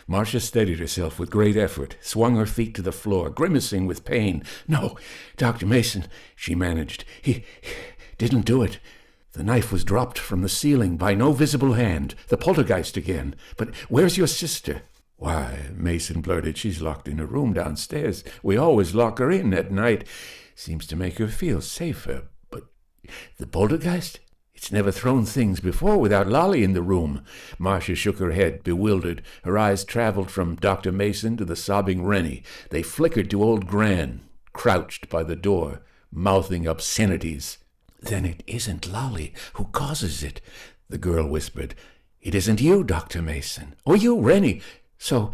Marcia steadied herself with great effort, swung her feet to the floor, grimacing with pain. "No, Dr. Mason," she managed. He didn't do it. The knife was dropped from the ceiling by no visible hand. The poltergeist again. But where's your sister?" "Why," Mason blurted, "she's locked in her room downstairs. We always lock her in at night. Seems to make her feel safer. But the poltergeist? It's never thrown things before without Lolly in the room." Marcia shook her head, bewildered. Her eyes traveled from Dr. Mason to the sobbing Rennie. They flickered to old Gran, crouched by the door, mouthing obscenities. "Then it isn't Lolly who causes it," the girl whispered. "It isn't you, Dr. Mason, or you, Rennie. So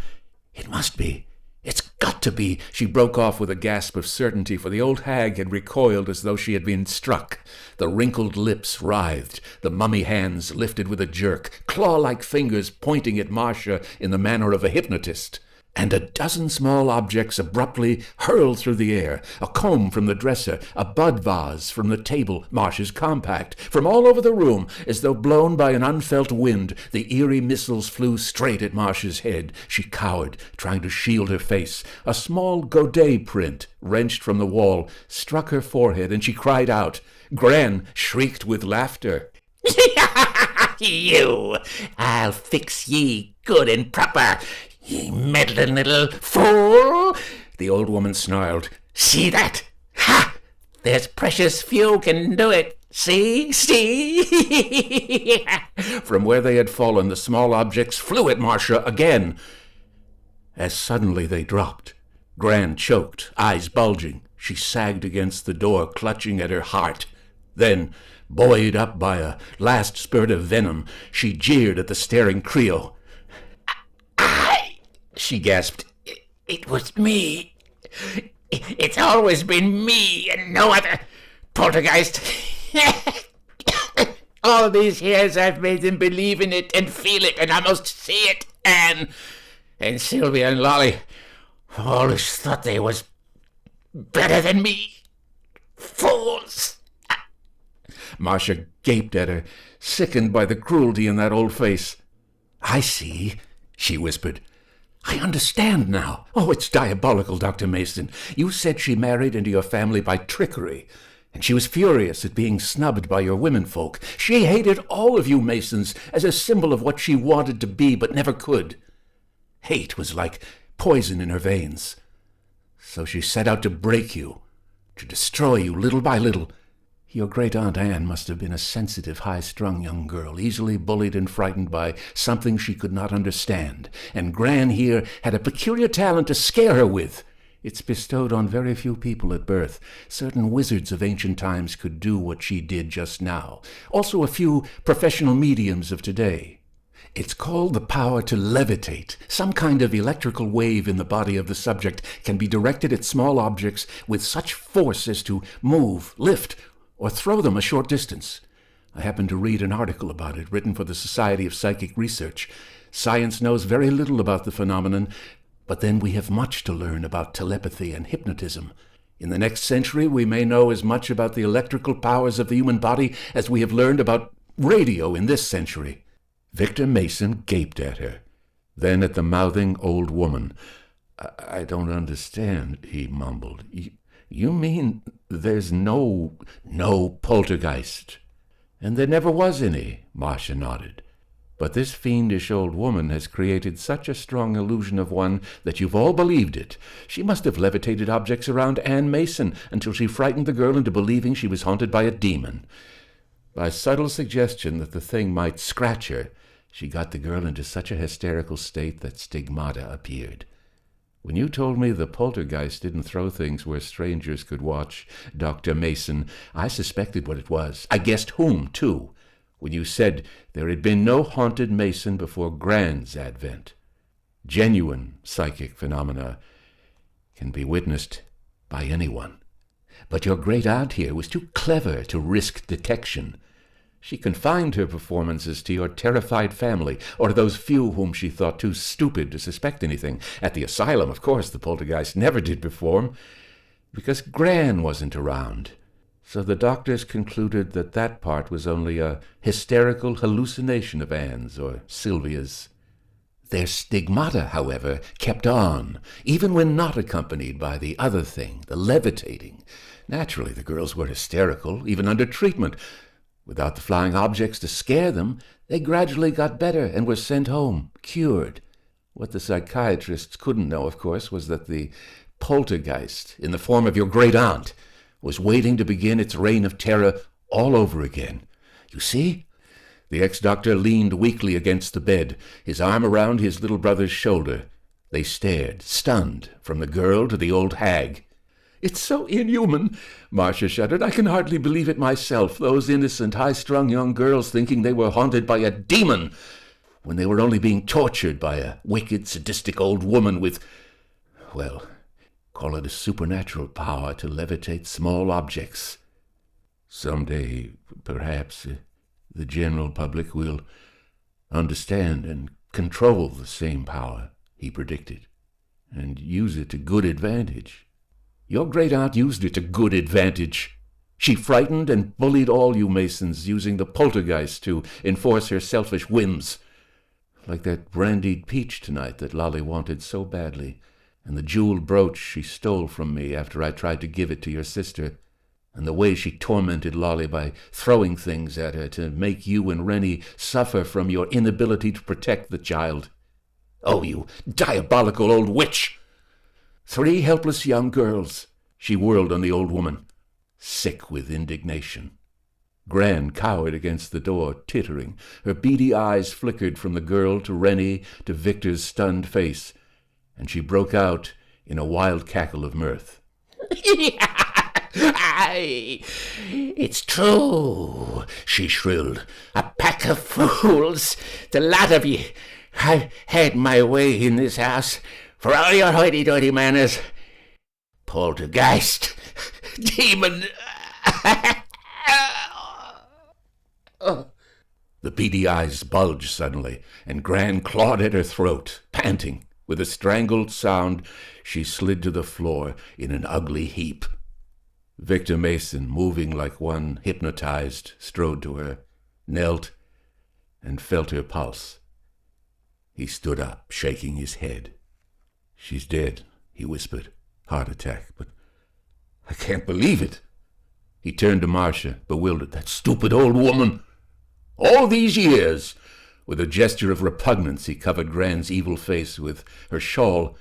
it must be. It's got to be." She broke off with a gasp of certainty, for the old hag had recoiled as though she had been struck. The wrinkled lips writhed, the mummy hands lifted with a jerk, claw-like fingers pointing at Marcia in the manner of a hypnotist. And a dozen small objects abruptly hurled through the air. A comb from the dresser, a bud vase from the table, Marcia's compact. From all over the room, as though blown by an unfelt wind, the eerie missiles flew straight at Marcia's head. She cowered, trying to shield her face. A small Godet print, wrenched from the wall, struck her forehead, and she cried out. Gran shrieked with laughter. "You! I'll fix ye good and proper, ye meddling little fool!" the old woman snarled. "See that? Ha! There's precious few can do it. See? From where they had fallen, the small objects flew at Marcia again. As suddenly they dropped. Gran choked, eyes bulging. She sagged against the door, clutching at her heart. Then, buoyed up by a last spurt of venom, she jeered at the staring trio. she gasped. It was me. It's always been me and no other. Poltergeist. All these years I've made them believe in it and feel it and almost see it. And Sylvia and Lolly always thought they was better than me. Fools. Marcia gaped at her, sickened by the cruelty in that old face. I see, she whispered. I understand now. Oh, it's diabolical, Dr. Mason. You said she married into your family by trickery, and she was furious at being snubbed by your womenfolk. She hated all of you Masons as a symbol of what she wanted to be but never could. Hate was like poison in her veins. So she set out to break you, to destroy you little by little. Your great-aunt Anne must have been a sensitive, high-strung young girl, easily bullied and frightened by something she could not understand. And Gran here had a peculiar talent to scare her with. It's bestowed on very few people at birth. Certain wizards of ancient times could do what she did just now. Also a few professional mediums of today. It's called the power to levitate. Some kind of electrical wave in the body of the subject can be directed at small objects with such force as to move, lift, or throw them a short distance. I happened to read an article about it written for the Society of Psychic Research. Science knows very little about the phenomenon, but then we have much to learn about telepathy and hypnotism. In the next century, we may know as much about the electrical powers of the human body as we have learned about radio in this century. Victor Mason gaped at her, then at the mouthing old woman. I don't understand, he mumbled. You mean there's no poltergeist? And there never was any, Marcia nodded. But this fiendish old woman has created such a strong illusion of one that you've all believed it. She must have levitated objects around Anne Mason until she frightened the girl into believing she was haunted by a demon. By subtle suggestion that the thing might scratch her, she got the girl into such a hysterical state that stigmata appeared. When you told me the poltergeist didn't throw things where strangers could watch, Dr. Mason, I suspected what it was. I guessed whom, too, when you said there had been no haunted Mason before Gran's advent. Genuine psychic phenomena can be witnessed by anyone. But your great-aunt here was too clever to risk detection. She confined her performances to your terrified family, or to those few whom she thought too stupid to suspect anything. At the asylum, of course, the poltergeist never did perform, because Gran wasn't around. So the doctors concluded that that part was only a hysterical hallucination of Anne's or Sylvia's. Their stigmata, however, kept on, even when not accompanied by the other thing, the levitating. Naturally, the girls were hysterical, even under treatment. Without the flying objects to scare them, they gradually got better and were sent home, cured. What the psychiatrists couldn't know, of course, was that the poltergeist, in the form of your great-aunt, was waiting to begin its reign of terror all over again. You see? The ex-doctor leaned weakly against the bed, his arm around his little brother's shoulder. They stared, stunned, from the girl to the old hag. It's so inhuman, Marcia shuddered. I can hardly believe it myself, those innocent, high-strung young girls thinking they were haunted by a demon, when they were only being tortured by a wicked, sadistic old woman with, well, call it a supernatural power to levitate small objects. Someday, perhaps, the general public will understand and control the same power, he predicted, and use it to good advantage. Your great-aunt used it to good advantage. She frightened and bullied all you Masons, using the poltergeist to enforce her selfish whims. Like that brandied peach tonight that Lolly wanted so badly, and the jeweled brooch she stole from me after I tried to give it to your sister, and the way she tormented Lolly by throwing things at her to make you and Rennie suffer from your inability to protect the child. Oh, you diabolical old witch! 3 helpless young girls, she whirled on the old woman, sick with indignation. Gran cowered against the door, tittering. Her beady eyes flickered from the girl to Rennie to Victor's stunned face, and she broke out in a wild cackle of mirth. It's true, she shrilled. A pack of fools, the lot of ye. I've had my way in this house, for all your hoity-toity manners. Poltergeist, demon. The beady eyes bulged suddenly, and Gran clawed at her throat, panting. With a strangled sound, she slid to the floor in an ugly heap. Victor Mason, moving like one hypnotized, strode to her, knelt, and felt her pulse. He stood up, shaking his head. "She's dead," he whispered. "Heart attack, but I can't believe it." He turned to Marcia, bewildered. "That stupid old woman! All these years!" With a gesture of repugnance, he covered Gran's evil face with her shawl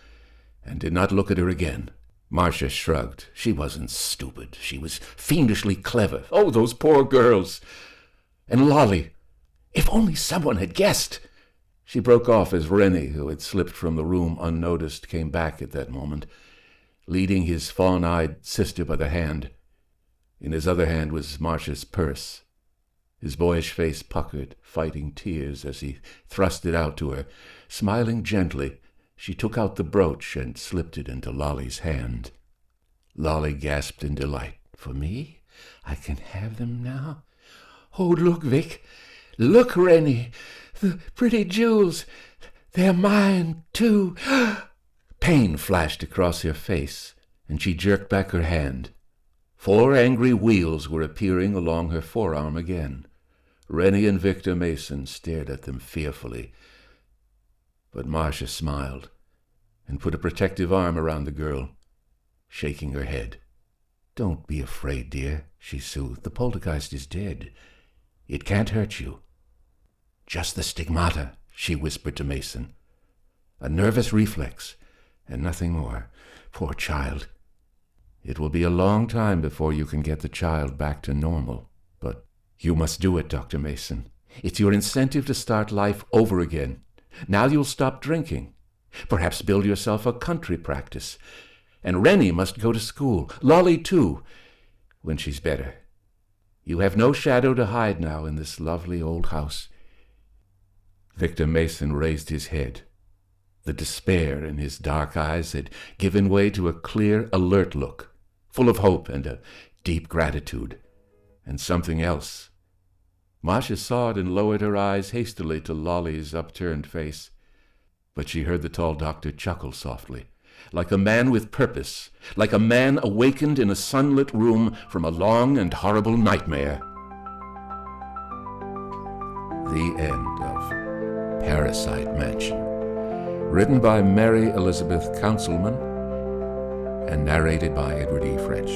and did not look at her again. Marcia shrugged. She wasn't stupid. She was fiendishly clever. Oh, those poor girls! And Lolly! If only someone had guessed! She broke off as Rennie, who had slipped from the room unnoticed, came back at that moment, leading his fawn-eyed sister by the hand. In his other hand was Marcia's purse. His boyish face puckered, fighting tears as he thrust it out to her. Smiling gently, she took out the brooch and slipped it into Lolly's hand. Lolly gasped in delight. "For me? I can have them now? Oh, look, Vic! Look, Rennie! The pretty jewels! They're mine, too!" Pain flashed across her face, and she jerked back her hand. 4 angry wheels were appearing along her forearm again. Rennie and Victor Mason stared at them fearfully. But Marcia smiled and put a protective arm around the girl, shaking her head. "Don't be afraid, dear," she soothed. "The poltergeist is dead. It can't hurt you." "Just the stigmata," she whispered to Mason. "A nervous reflex, and nothing more. Poor child. It will be a long time before you can get the child back to normal. But you must do it, Dr. Mason. It's your incentive to start life over again. Now you'll stop drinking. Perhaps build yourself a country practice. And Rennie must go to school. Lolly, too, when she's better. You have no shadow to hide now in this lovely old house." Victor Mason raised his head. The despair in his dark eyes had given way to a clear, alert look, full of hope and a deep gratitude, and something else. Marcia saw it and lowered her eyes hastily to Lolly's upturned face, but she heard the tall doctor chuckle softly, like a man with purpose, like a man awakened in a sunlit room from a long and horrible nightmare. The end of Parasite Mansion, written by Mary Elizabeth Councilman and narrated by Edward E. French.